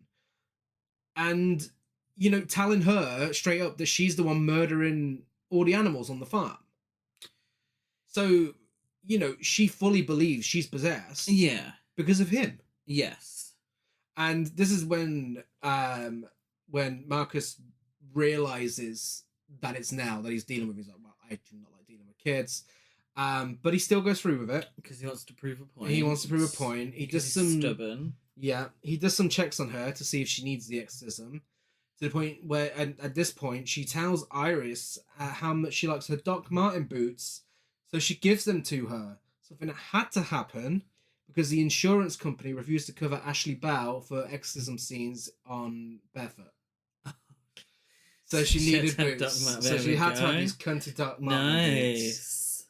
And, telling her straight up that she's the one murdering all the animals on the farm. So, she fully believes she's possessed. Yeah. Because of him. Yes. And this is when Marcus realizes that it's Nell that he's dealing with. He's like, well, I do not like dealing with kids. But he still goes through with it. Because he wants to prove a point. He wants to prove a point. He does some stubborn. Yeah, he does some checks on her to see if she needs the exorcism. to the point where, and at this point, she tells Iris how much she likes her Doc Marten boots, so she gives them to her. Something that had to happen because the insurance company refused to cover Ashley Bell for exorcism scenes on barefoot. So she needed boots. So she had to have these cunty Doc Marten boots.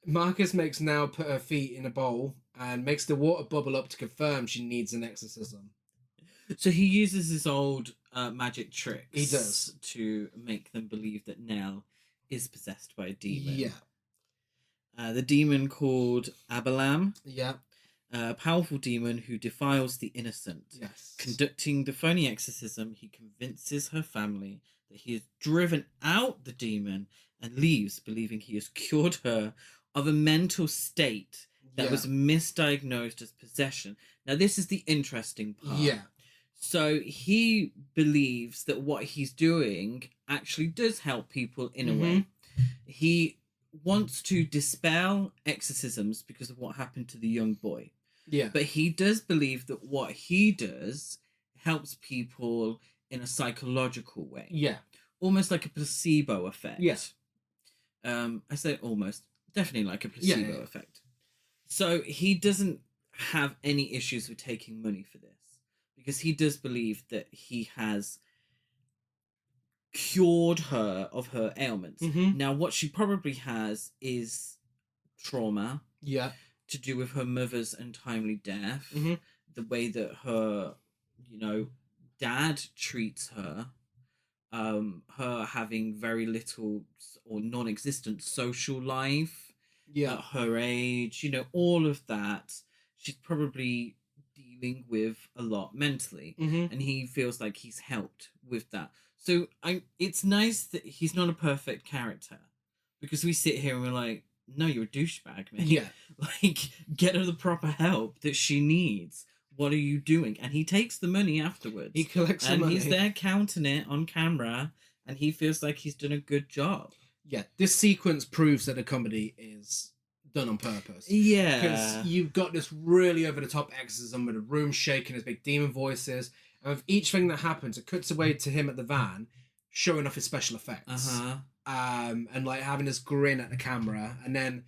Marcus makes Nell put her feet in a bowl and makes the water bubble up to confirm she needs an exorcism. So he uses his old magic tricks. He does. To make them believe that Nell is possessed by a demon. Yeah. The demon called Abalam. Yeah. A powerful demon who defiles the innocent. Yes. Conducting the phony exorcism, he convinces her family that he has driven out the demon and leaves believing he has cured her of a mental state that was misdiagnosed as possession. Now, this is the interesting part. Yeah. So he believes that what he's doing actually does help people in a way. He wants to dispel exorcisms because of what happened to the young boy. Yeah. But he does believe that what he does helps people in a psychological way. Yeah. Almost like a placebo effect. Yes. I say almost. Definitely like a placebo effect. So he doesn't have any issues with taking money for this because he does believe that he has cured her of her ailments. Now, what she probably has is trauma. Yeah. To do with her mother's untimely death. The way that her, dad treats her. Her having very little or non-existent social life. Yeah. At her age, all of that. She's probably dealing with a lot mentally. And he feels like he's helped with that. So it's nice that he's not a perfect character. Because we sit here and we're like, no, you're a douchebag, man. Yeah. Like, get her the proper help that she needs. What are you doing? And he takes the money afterwards. He collects the money. And he's there counting it on camera. And he feels like he's done a good job. Yeah. This sequence proves that a comedy is done on purpose. Yeah. Because you've got this really over-the-top exorcism with a room shaking, his big demon voices. And with each thing that happens, it cuts away to him at the van, showing off his special effects. And like having this grin at the camera, and then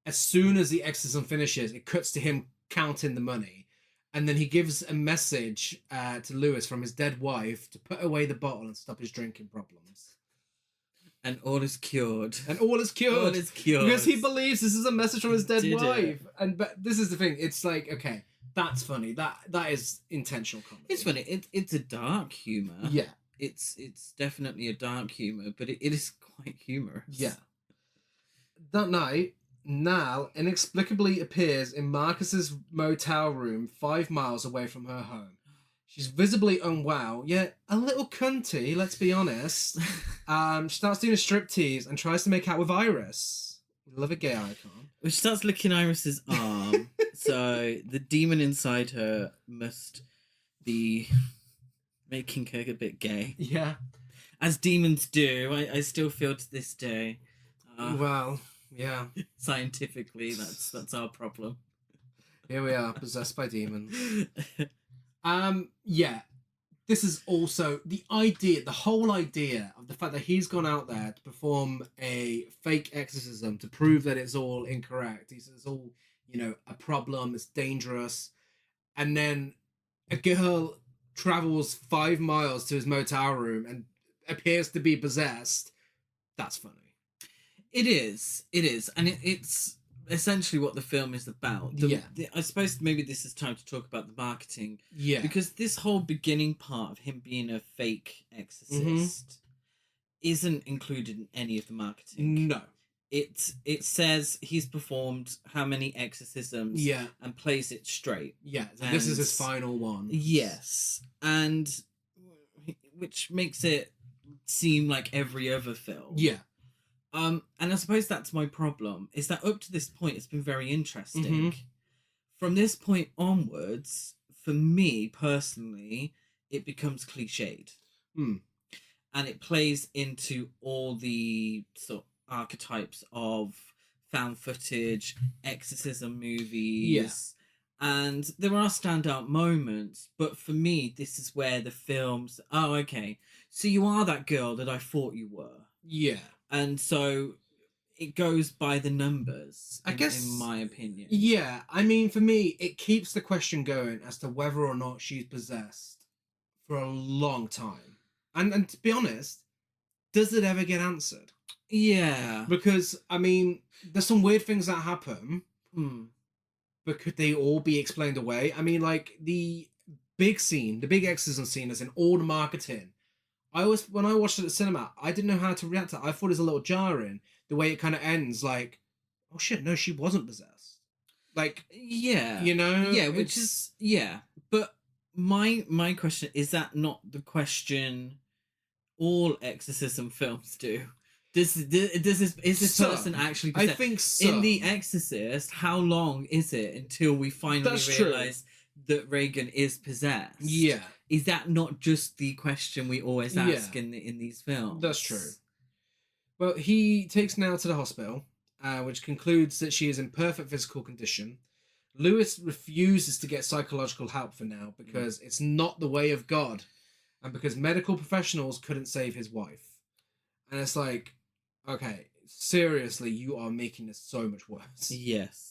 as soon as the exorcism finishes, it cuts to him counting the money, and then he gives a message to Lewis from his dead wife to put away the bottle and stop his drinking problems. And all is cured. All is cured because he believes this is a message from his dead wife. But this is the thing. It's like, okay, that's funny. That is intentional comedy. It's funny. It's a dark humor. Yeah. It's definitely a dark humor, but it is quite humorous. Yeah. That night, Nal inexplicably appears in Marcus's motel room 5 miles away from her home. She's visibly unwell, yet a little cunty, let's be honest. She starts doing a striptease and tries to make out with Iris. We love a gay icon. She starts licking Iris's arm, so the demon inside her must be making her a bit gay. Yeah. As demons do, I still feel to this day. Well, yeah. Scientifically, that's our problem. Here we are, possessed by demons. Yeah. This is also the whole idea of the fact that he's gone out there to perform a fake exorcism to prove that it's all incorrect. It's all, a problem, it's dangerous. And then a girl travels 5 miles to his motel room and appears to be possessed. That's funny. It is. And it's essentially what the film is about. I suppose maybe this is time to talk about the marketing. Yeah. Because this whole beginning part of him being a fake exorcist isn't included in any of the marketing. No. It says he's performed how many exorcisms and plays it straight. Yeah, so this is his final one. Yes. And which makes it seem like every other film. Yeah. And I suppose that's my problem, is that up to this point it's been very interesting. From this point onwards, for me personally, it becomes cliched. And it plays into all the sort of archetypes of found footage, exorcism movies. And there are standout moments, but for me, this is where the film's, oh, okay, so you are that girl that I thought you were. Yeah. And so it goes by the numbers, I guess, in my opinion. Yeah, I mean, for me, it keeps the question going as to whether or not she's possessed for a long time. And to be honest, does it ever get answered? Yeah. Because, I mean, there's some weird things that happen, Hmm. but could they all be explained away? I mean, like, the big exorcism scene is in all the marketing. When I watched it at the cinema, I didn't know how to react to it. I thought it was a little jarring, the way it kind of ends, like, oh shit, no, she wasn't possessed. Like, yeah, you know? Yeah, which is, yeah. But my question, is that not the question all exorcism films do? Is this person actually possessed? I think so. In The Exorcist, how long is it until we finally realize that Reagan is possessed? Yeah. Is that not just the question we always ask in these films? That's true. Well, he takes Nell to the hospital, which concludes that she is in perfect physical condition. Lewis refuses to get psychological help for Nell because it's not the way of God, and because medical professionals couldn't save his wife. And it's like, okay, seriously, you are making this so much worse. Yes.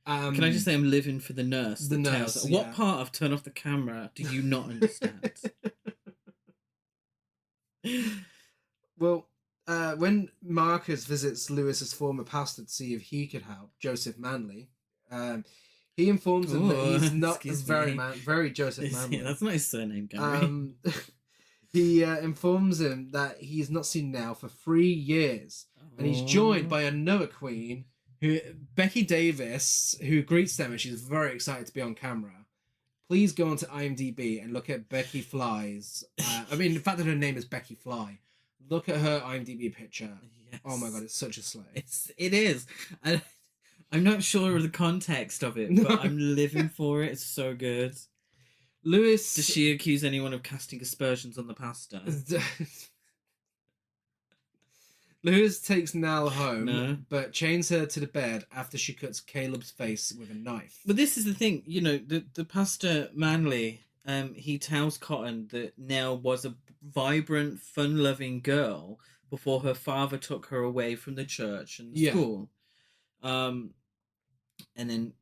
Can I just say I'm living for the nurse? The nurse. What part of turn off the camera do you not understand? Well, when Marcus visits Lewis's former pastor to see if he could help, Joseph Manley, he informs him that he's not very Joseph Manley. Yeah, that's not his surname, Gary. He informs him that he's not seen Nell for 3 years, and he's joined by another queen, Becky Davis, who greets them, and she's very excited to be on camera. Please go onto IMDb and look at Becky Fly's. I mean, the fact that her name is Becky Fly. Look at her IMDb picture. Yes. Oh my god, it's such a slay. It is. I'm not sure of the context of it, but I'm living for it. It's so good. Lewis. Does she accuse anyone of casting aspersions on the pastor? Lewis takes Nell home, but chains her to the bed after she cuts Caleb's face with a knife. But this is the thing, you know, the pastor Manley, he tells Cotton that Nell was a vibrant, fun-loving girl before her father took her away from the church and the school. And then,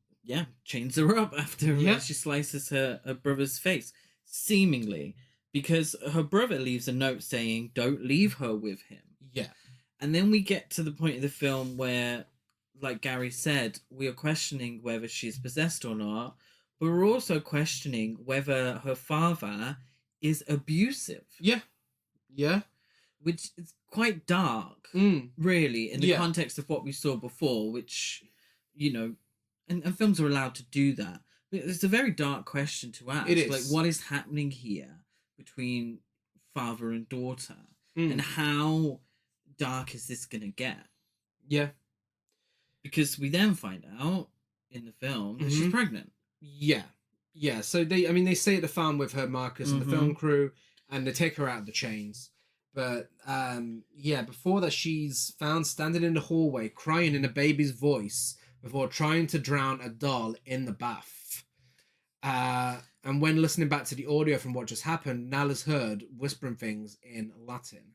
chains her up after she slices her brother's face, seemingly, because her brother leaves a note saying, don't leave her with him. Yeah. And then we get to the point of the film where, like Gary said, we are questioning whether she's possessed or not, but we're also questioning whether her father is abusive. Yeah. Yeah. Which is quite dark, really, in the context of what we saw before, which, you know, and films are allowed to do that. But it's a very dark question to ask. It is. Like, what is happening here between father and daughter? And how dark is this going to get? Yeah. Because we then find out in the film that she's pregnant. Yeah. Yeah. So they stay at the farm with her, Marcus, and the film crew, and they take her out of the chains. But before that, she's found standing in the hallway crying in a baby's voice before trying to drown a doll in the bath. And when listening back to the audio from what just happened, Nell is heard whispering things in Latin,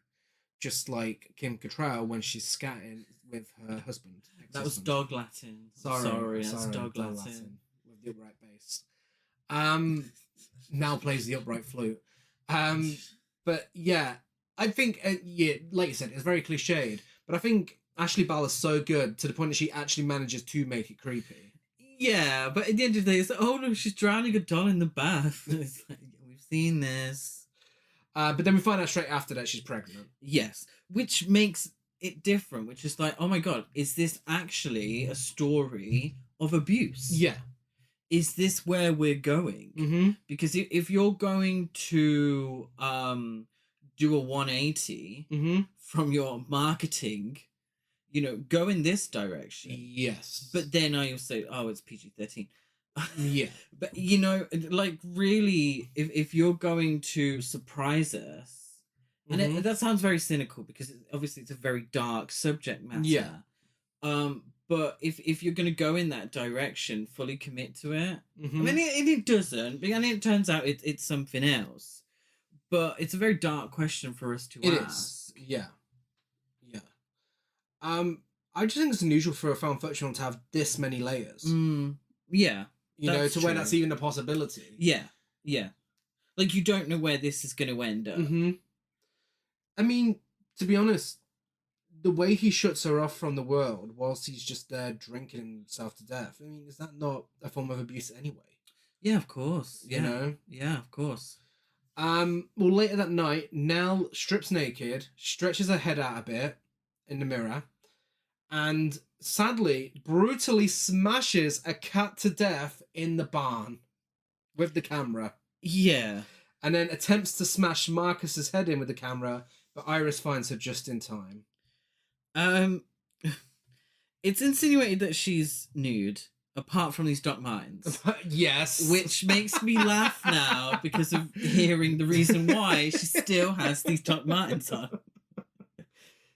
just like Kim Cattrall when she's scatting with her husband. That was dog Latin. Sorry, that's dog Latin. With the upright bass. Nell plays the upright flute. But yeah, I think, like you said, it's very cliched, but I think Ashley Ball is so good to the point that she actually manages to make it creepy. Yeah, but at the end of the day, it's like, oh no, she's drowning a doll in the bath. It's like, we've seen this. But then we find out straight after that she's pregnant. Yes, which makes it different, which is like, oh my god, is this actually a story of abuse? Yeah. Is this where we're going? Because if you're going to do a 180 from your marketing, you know, go in this direction. Yes. But then I also say, oh, it's PG-13. Yeah. But, you know, like, really, if you're going to surprise us, and that sounds very cynical because obviously it's a very dark subject matter. Yeah. But if you're going to go in that direction, fully commit to it. Mm-hmm. I mean, it doesn't. I mean, it turns out it's something else. But it's a very dark question for us to ask. Yeah. Yeah. I just think it's unusual for a found footage film to have this many layers. Yeah. You know, to where that's even a possibility. Yeah. Yeah. Like, you don't know where this is going to end up. Mm-hmm. I mean, to be honest, the way he shuts her off from the world whilst he's just there drinking himself to death, I mean, is that not a form of abuse anyway? Yeah, of course. Yeah. You know? Yeah, of course. Well, later that night, Nell strips naked, stretches her head out a bit in the mirror, and sadly, brutally smashes a cat to death in the barn with the camera. Yeah. And then attempts to smash Marcus's head in with the camera, but Iris finds her just in time. It's insinuated that she's nude, apart from these Doc Martens. Yes. Which makes me laugh now because of hearing the reason why she still has these Doc Martens on.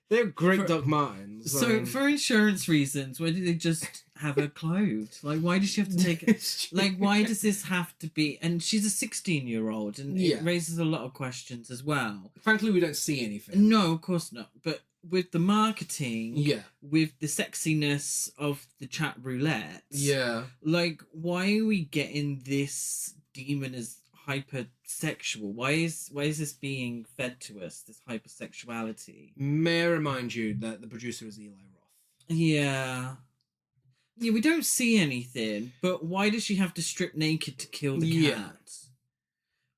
They're great Doc Martens. So, for insurance reasons, why did they just have her clothed? Like, why does she have to take it? Like, why does this have to be? And she's a 16-year-old, and it raises a lot of questions as well. Frankly, we don't see anything. No, of course not. But with the marketing, with the sexiness of the chat roulette, like, why are we getting this demon as hypersexual? Why is this being fed to us, this hypersexuality? May I remind you that the producer is Eli Roth. Yeah, we don't see anything, but why does she have to strip naked to kill the cat?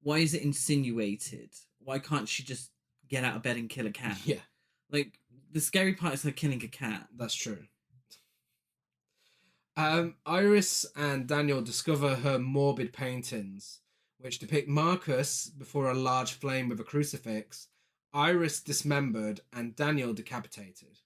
Why is it insinuated? Why can't she just get out of bed and kill a cat? Yeah. Like, the scary part is her killing a cat. That's true. Iris and Daniel discover her morbid paintings, which depict Marcus before a large flame with a crucifix, Iris dismembered, and Daniel decapitated.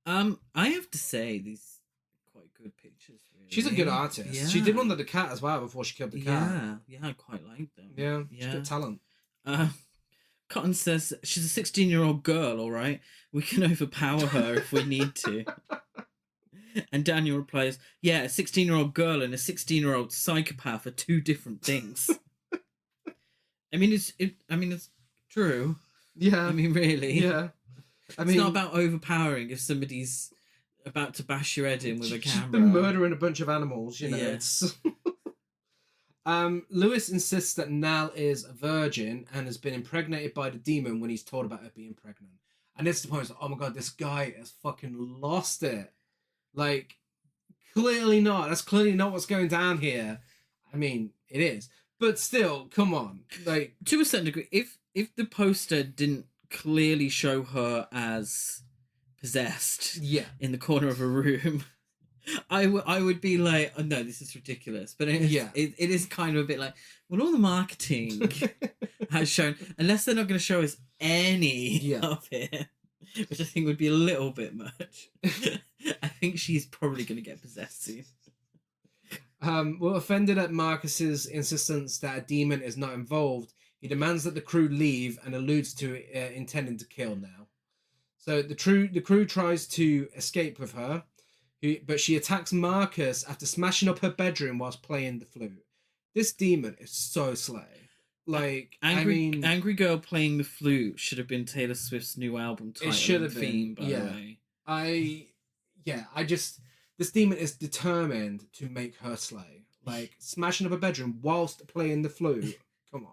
I have to say, these are quite good pictures, really. She's a good artist. Yeah. She did one of the cat as well before she killed the cat. Yeah, I quite like them. Yeah, she's got talent. Cotton says, she's a 16-year-old girl, all right? We can overpower her if we need to. And Daniel replies, yeah, a 16-year-old girl and a 16-year-old psychopath are two different things. I mean, it's true. Yeah. I mean, really. Yeah. It's not about overpowering if somebody's about to bash your head in with a camera. She's been murdering a bunch of animals, you know. Yeah. It's... Lewis insists that Nell is a virgin and has been impregnated by the demon when he's told about her being pregnant. And it's the point, like, oh my god, this guy has fucking lost it. Like, clearly not. That's clearly not what's going down here. I mean, it is. But still, come on. Like, to a certain degree, if the poster didn't clearly show her as possessed in the corner of a room, I would be like, oh no, this is ridiculous. But it is kind of a bit like, well, all the marketing has shown, unless they're not going to show us any of it, which I think would be a little bit much. I think she's probably going to get possessed soon. Well, offended at Marcus's insistence that a demon is not involved, he demands that the crew leave and alludes to intending to kill now. So the crew tries to escape with her, but she attacks Marcus after smashing up her bedroom whilst playing the flute. This demon is so slay. Like, Angry Girl Playing the Flute should have been Taylor Swift's new album title. It should have theme, been. by the way. This demon is determined to make her slay. Like, smashing up a bedroom whilst playing the flute. Come on.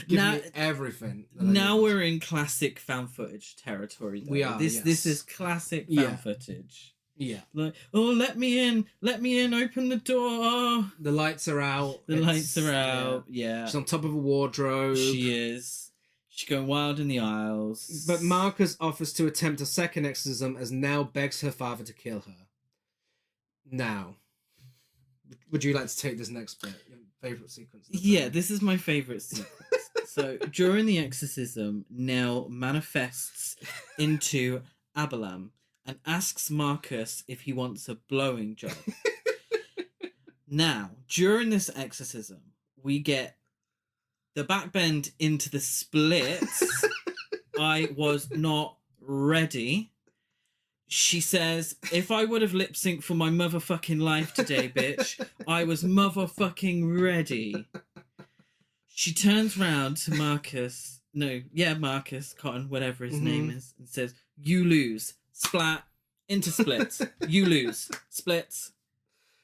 Give me everything. Now we're in classic found footage territory, though. We are. This is classic found footage. Yeah. Like, oh, let me in, open the door. The lights are out. Yeah. She's on top of a wardrobe. She is. She's going wild in the aisles. But Marcus offers to attempt a second exorcism as Nell begs her father to kill her. Now, would you like to take this next bit? Your favourite sequence? Yeah, this is my favourite sequence. So, during the exorcism, Nell manifests into Abalam and asks Marcus if he wants a blowing job. Now, during this exorcism, we get the backbend into the splits. I was not ready. She says, if I would have lip synced for my motherfucking life today, bitch, I was motherfucking ready. She turns round to Marcus. Marcus Cotton, whatever his name is, and says, you lose. Splat. Into splits. You lose. Splits.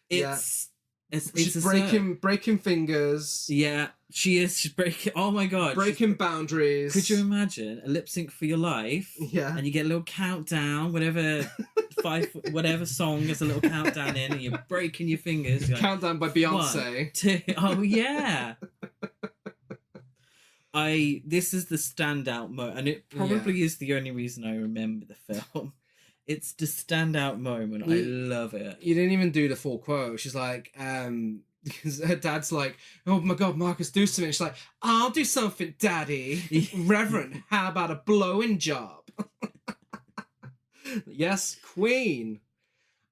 It's she's breaking fingers. Yeah, she is. She's breaking. Oh my god, breaking boundaries. Could you imagine a lip sync for your life? Yeah, and you get a little countdown, whatever whatever song has a little countdown in, and you're breaking your fingers. You're countdown by Beyonce. 1, 2. Oh yeah. This is the standout moment, and it probably is the only reason I remember the film. It's the standout moment. I love it. You didn't even do the full quote. She's like, because her dad's like, oh my god, Marcus, do something. She's like, I'll do something, Daddy. Reverend, how about a blowing job? Yes, Queen.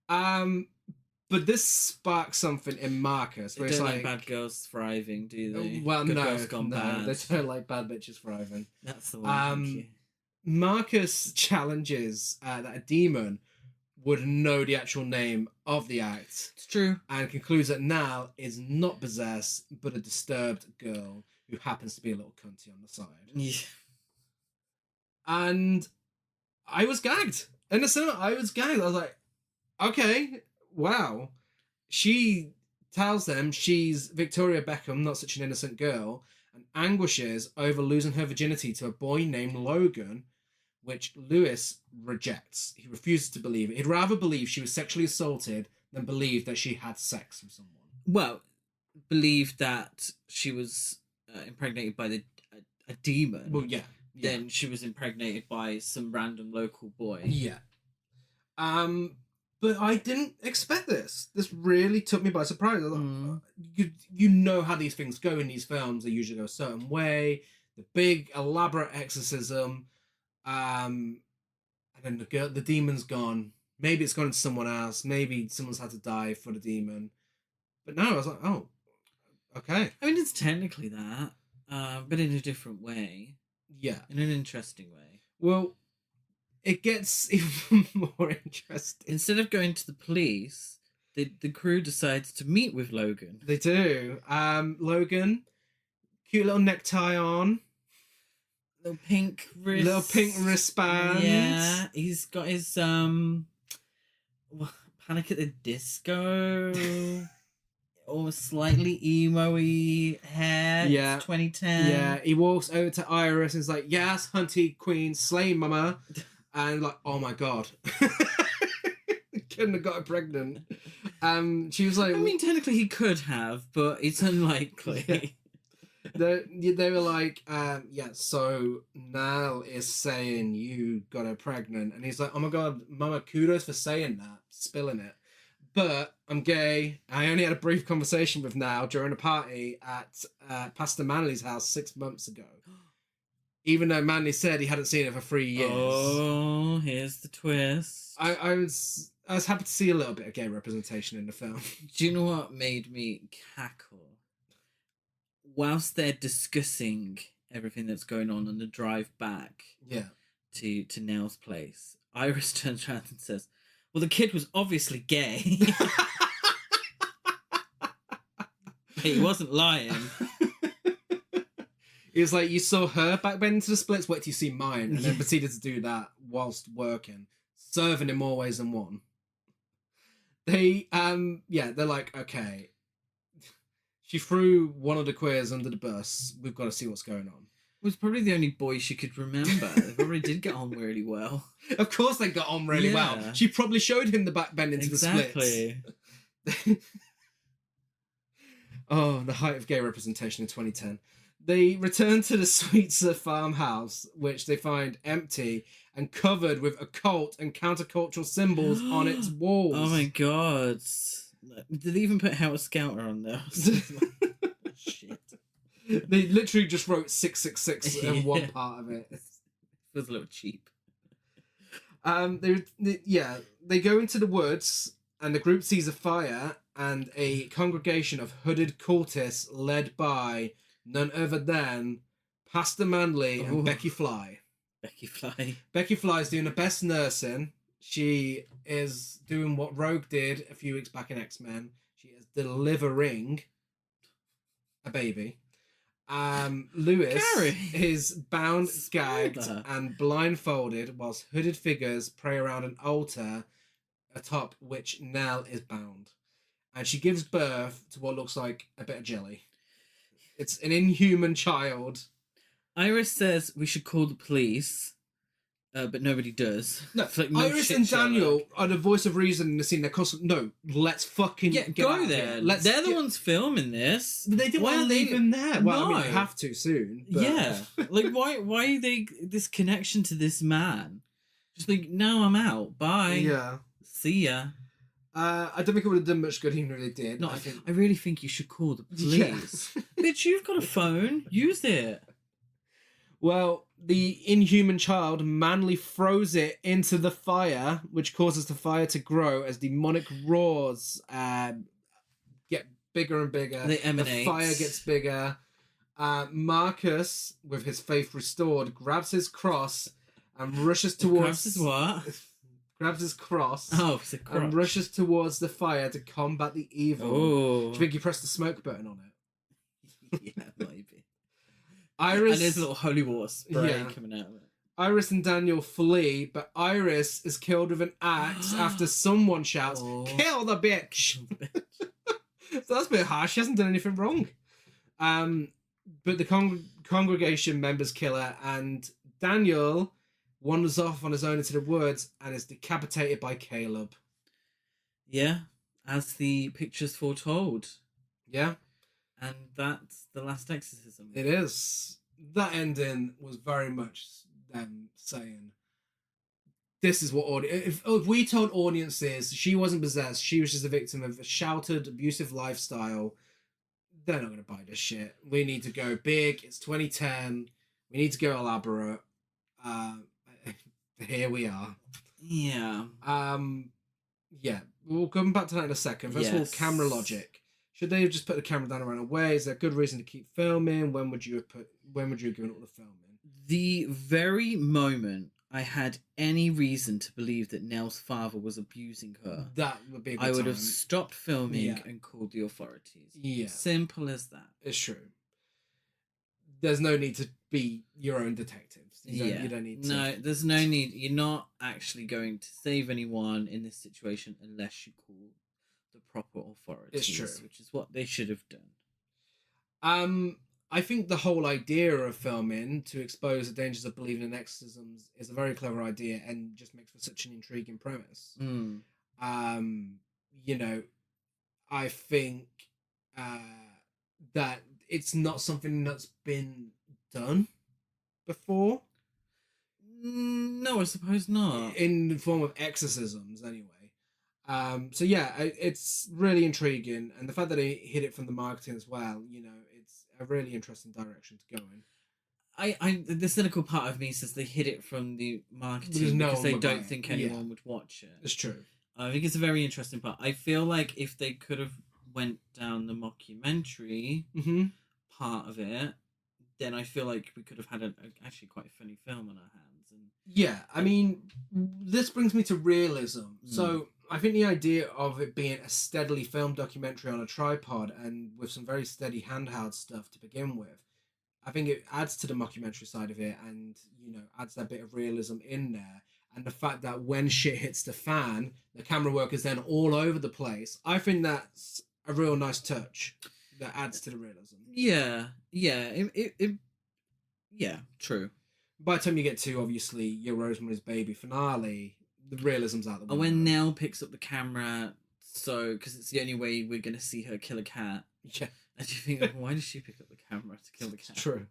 But this sparks something in Marcus. Where they don't it's like bad girls thriving, do they? Well, Good no, girls gone bad. They don't like bad bitches thriving. That's the one. Thank you. Marcus challenges that a demon would know the actual name of the act. It's true. And concludes that Nal is not possessed, but a disturbed girl who happens to be a little cunty on the side. Yeah. And I was gagged. In the cinema, I was gagged. I was like, okay, wow. She tells them she's Victoria Beckham, not such an innocent girl, and anguishes over losing her virginity to a boy named Logan, which Lewis rejects. He refuses to believe it. He'd rather believe she was sexually assaulted than believe that she had sex with someone. Well, believe that she was impregnated by a demon. Well, yeah. Then she was impregnated by some random local boy. Yeah. But I didn't expect this. This really took me by surprise. I thought, you know how these things go in these films. They usually go a certain way. The big, elaborate exorcism. And then the demon's gone. Maybe it's gone into someone else. Maybe someone's had to die for the demon. But no, I was like, oh, okay. I mean, it's technically that, but in a different way. Yeah. In an interesting way. Well, it gets even more interesting. Instead of going to the police, the crew decides to meet with Logan. They do. Logan, cute little necktie on. Little pink wristband. Yeah, he's got his Panic at the Disco, or slightly emo-y hair. Yeah, it's 2010. Yeah, he walks over to Iris and is like, "Yes, hunty queen, slay mama," and like, "Oh my god." Couldn't have got her pregnant. She was like, I mean, technically he could have, but it's unlikely. Yeah. They were like, so Nal is saying you got her pregnant. And he's like, oh my god, mama, kudos for saying that, spilling it. But I'm gay. I only had a brief conversation with Nal during a party at Pastor Manley's house 6 months ago. Even though Manley said he hadn't seen it for 3 years. Oh, here's the twist. I was happy to see a little bit of gay representation in the film. Do you know what made me cackle? Whilst they're discussing everything that's going on the drive back to Nell's place, Iris turns around and says, well, the kid was obviously gay. He wasn't lying. He was like, you saw her backbend into the splits, wait till you see mine. And then proceeded to do that whilst working, serving in more ways than one. They're like, okay. She threw one of the queers under the bus. We've got to see what's going on. It was probably the only boy she could remember. They probably did get on really well. Of course they got on really well. She probably showed him the backbend into the splits. Oh, the height of gay representation in 2010. They return to the Sweetser farmhouse, which they find empty and covered with occult and countercultural symbols on its walls. Oh my god. Did they even put Helter Skelter on there? Shit. They literally just wrote 666 in one part of it. It was a little cheap. They go into the woods and the group sees a fire and a congregation of hooded cultists led by none other than Pastor Manley and Becky Fly. Becky Fly. Becky Fly's doing the best nursing She is doing what Rogue did a few weeks back in X-Men. She is delivering a baby. Lewis Gary. is bound, gagged, Spoiler. and blindfolded whilst hooded figures pray around an altar atop which Nell is bound. And she gives birth to what looks like a bit of jelly. It's an inhuman child. Iris says we should call the police, but nobody does. No, It's like, Iris shit, and Daniel Sherlock. are the voice of reason in the scene. They're constantly, no, let's fucking Yeah, get go out of there. here. Let's They're the get... ones filming this. They didn't Why want are to leave they- him there. Well, I mean, No. they have to soon. But... Yeah, like why are they this connection to this man? Just like, no, I'm out. Bye. Yeah. See ya. I don't think it would have done much good even if they did. No, I think... I really think you should call the Yeah. police. Bitch, you've got a phone. Use it. Well, the inhuman child manly throws it into the fire, which causes the fire to grow as demonic roars get bigger and bigger. They emanate. The fire gets bigger. Marcus, with his faith restored, grabs his cross and rushes towards... Grabs his what? Grabs his cross. Oh, it's a cross. And rushes towards the fire to combat the evil. Oh. Do you think he pressed the smoke button on it? Yeah, maybe. Iris... And there's a little holy water spray Yeah. coming out of it. Iris and Daniel flee, but Iris is killed with an axe after someone shouts, Oh. "Kill the bitch!" So that's a bit harsh. She hasn't done anything wrong. But the congregation members kill her, and Daniel wanders off on his own into the woods and is decapitated by Caleb. Yeah, as the pictures foretold. Yeah, And that's the Last Exorcism. it is. That ending was very much them saying, this is what audience... If we told audiences she wasn't possessed, she was just a victim of a sheltered, abusive lifestyle, they're not going to buy this shit. We need to go big. It's 2010. We need to go elaborate. Here we are. Yeah. Yeah, we'll come back to that in a second. First of all, Yes. camera logic. Should they have just put the camera down and run away? Is there a good reason to keep filming? When would you have given up the filming? The very moment I had any reason to believe that Nell's father was abusing her, That would be a good I would time. have stopped filming Yeah. and called the authorities. Yeah. Simple as that. It's true. There's no need to be your own detectives. You don't need to. No, there's no need. You're not actually going to save anyone in this situation unless you call the proper authorities. It's true. Which is what they should have done. I think the whole idea of filming to expose the dangers of believing in exorcisms is a very clever idea and just makes for such an intriguing premise. Mm. You know, I think that it's not something that's been done before. No, I suppose not. In the form of exorcisms, anyway. So yeah, it's really intriguing, and the fact that they hit it from the marketing as well, you know, it's a really interesting direction to go in. The cynical part of me says they hid it from the marketing Because no because one they would don't buy it. think Yeah. anyone would watch it. It's true. I think it's a very interesting part. I feel like if they could have went down the mockumentary Mm-hmm. part of it, then I feel like we could have had a actually quite funny film on our hands. And Yeah, I mean, this brings me to realism. So I think the idea of it being a steadily filmed documentary on a tripod and with some very steady handheld stuff to begin with, I think it adds to the mockumentary side of it and, you know, adds that bit of realism in there. And the fact that when shit hits the fan, the camera work is then all over the place. I think that's a real nice touch that adds to the realism. yeah, yeah, true. By the time you get to, obviously, your Rosemary's Baby finale, the realism's out the window. And when Nell picks up the camera, so because it's the only way we're gonna see her kill a cat, Yeah. and you think, why does she pick up the camera to kill the cat? True.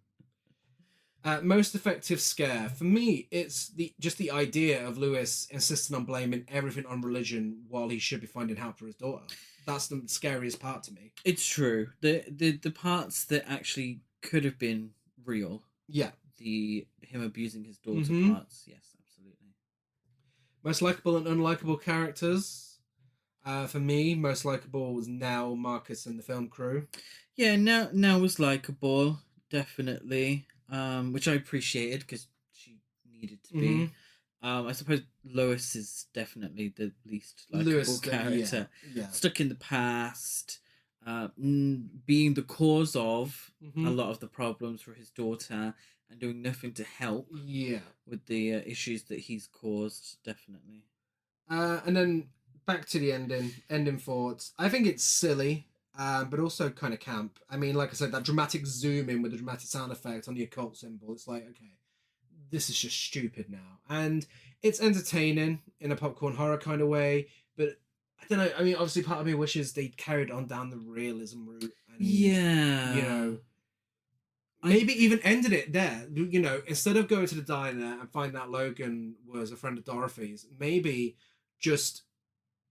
Most effective scare for me, it's the idea of Lewis insisting on blaming everything on religion while he should be finding help for his daughter. That's the scariest part to me. It's true. The parts that actually could have been real, Yeah. him abusing his daughter Mhm. parts, yes, absolutely. Most likable and unlikable characters. For me, most likable was Nell, Marcus, and the film crew. Yeah, Nell was likable, definitely, which I appreciated because she needed to be. I suppose Lois is definitely the least Lewis, likable character. yeah. Stuck in the past, being the cause of a lot of the problems for his daughter and doing nothing to help Yeah. with the issues that he's caused, definitely. And then back to the ending thoughts. I think it's silly, but also kind of camp. I mean, like I said, that dramatic zoom in with the dramatic sound effect on the occult symbol. It's like, okay, this is just stupid now. And it's entertaining in a popcorn horror kind of way, but I don't know. I mean, obviously, part of me wishes they'd carried on down the realism route. And, you know, maybe even ended it there. You know, instead of going to the diner and finding out Logan was a friend of Dorothy's, maybe just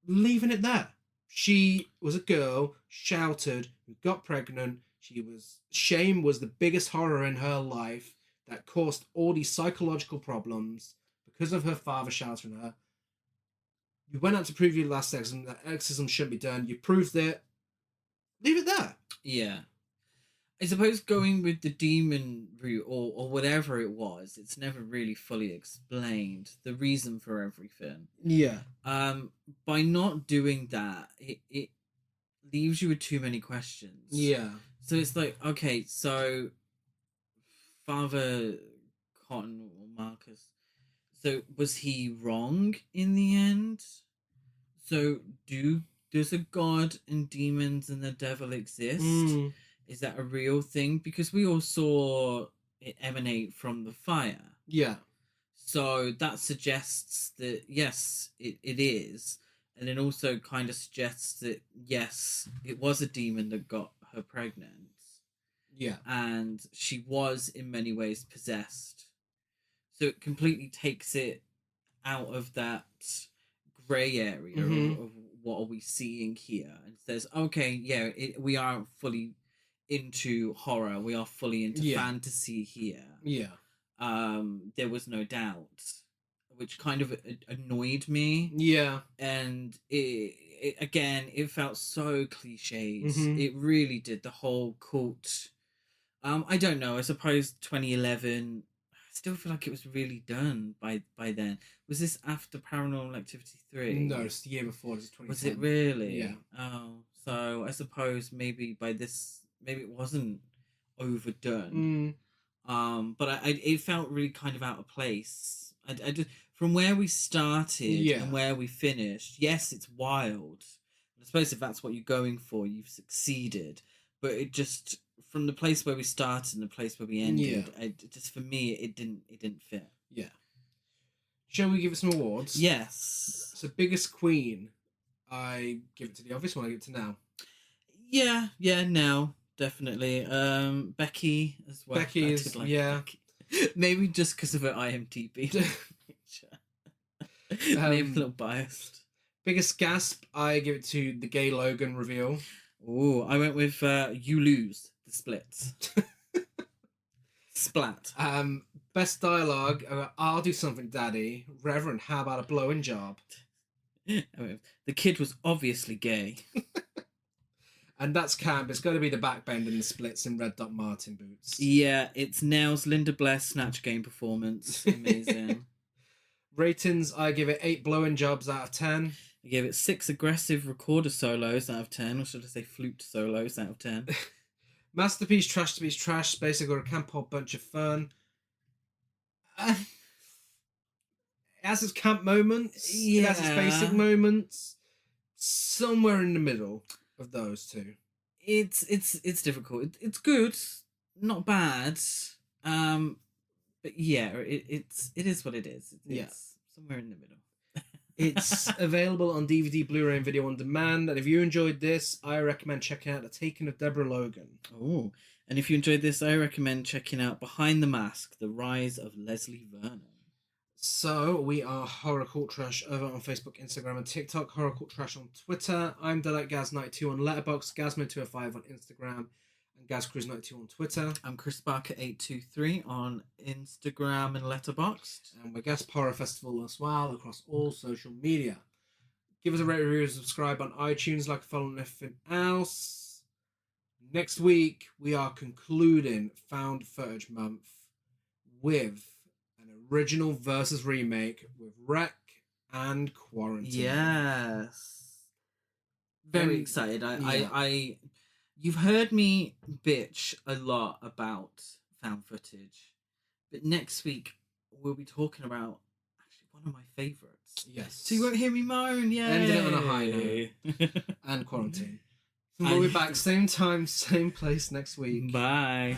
leaving it there. She was a girl, sheltered, who got pregnant. Shame was the biggest horror in her life that caused all these psychological problems because of her father sheltering her. You went out to prove your last exorcism, that exorcism shouldn't be done. You proved it. Leave it there. Yeah. I suppose going with the demon route or whatever it was, it's never really fully explained the reason for everything. Yeah. By not doing that, it leaves you with too many questions. Yeah. So it's like, okay, so Father Cotton or Marcus, so was he wrong in the end? So does a god and demons and the devil exist? Is that a real thing? Because we all saw it emanate from the fire. Yeah. So that suggests that, yes, it is. And then also kind of suggests that, yes, it was a demon that got her pregnant. Yeah. And she was, in many ways, possessed. So it completely takes it out of that grey area of what are we seeing here. And says, okay, yeah, we are fully into horror, we are fully into fantasy here. There was no doubt, which kind of annoyed me. And it felt so cliched. It really did. The whole cult, I don't know, I suppose 2011, I still feel like it was really done by then. Was this after Paranormal Activity 3? No, it's the year before. It was 2010. Was it really? Yeah. Oh, so I suppose maybe by this, maybe it wasn't overdone. But it felt really kind of out of place. I just, from where we started and where we finished, yes, it's wild. I suppose if that's what you're going for, you've succeeded. But it just, from the place where we started and the place where we ended, just for me, it didn't fit. Yeah. Shall we give it some awards? Yes. So biggest queen, I give it to The Office. When I give it to Now. Yeah, Now. Definitely. Becky as well. Becky is, Becky. Maybe just because of her IMDb. Maybe a little biased. Biggest gasp, I give it to the gay Logan reveal. Oh, I went with You Lose, The Splits. Splat. Best dialogue, I'll do something, Daddy. Reverend, how about a blowing job? The kid was obviously gay. And that's camp. It's got to be the backbend and the splits in Red Dot Martin boots. Yeah, it's Nell's Linda Blair Snatch Game performance. Amazing. Ratings, I give it 8 blowing jobs out of 10. I gave it 6 aggressive recorder solos out of 10, or should I say flute solos out of 10. Masterpiece, trash to be trash. Basically, a camp hole bunch of fun. It has its camp moments. It has its basic moments. Somewhere in the middle of those two. It's difficult. It's good, not bad. But yeah, it is what it is. It's somewhere in the middle. It's available on DVD, Blu-ray, and video on demand. And if you enjoyed this, I recommend checking out The Taking of Deborah Logan. Oh, and if you enjoyed this, I recommend checking out Behind the Mask: The Rise of Leslie Vernon. So we are Horror Cult Trash over on Facebook, Instagram, and TikTok. Horror Cult Trash on Twitter. I'm DelightGaz92 on Letterboxd, Gazman205 on Instagram, and GazCruise92 on Twitter. I'm Chris Barker823 on Instagram and Letterboxd. And we're Gasp Horror Festival as well across all social media. Give us a rate, review, and subscribe on iTunes, like, follow, and everything else. Next week, we are concluding Found Footage Month with an original versus remake with Wreck and Quarantine. Yes. Very And- excited. yeah. I you've heard me bitch a lot about found footage, but next week we'll be talking about actually one of my favorites. Yes. So you won't hear me moan. Yeah. Ending it on a high note. And Quarantine. We'll be back same time, same place next week. Bye.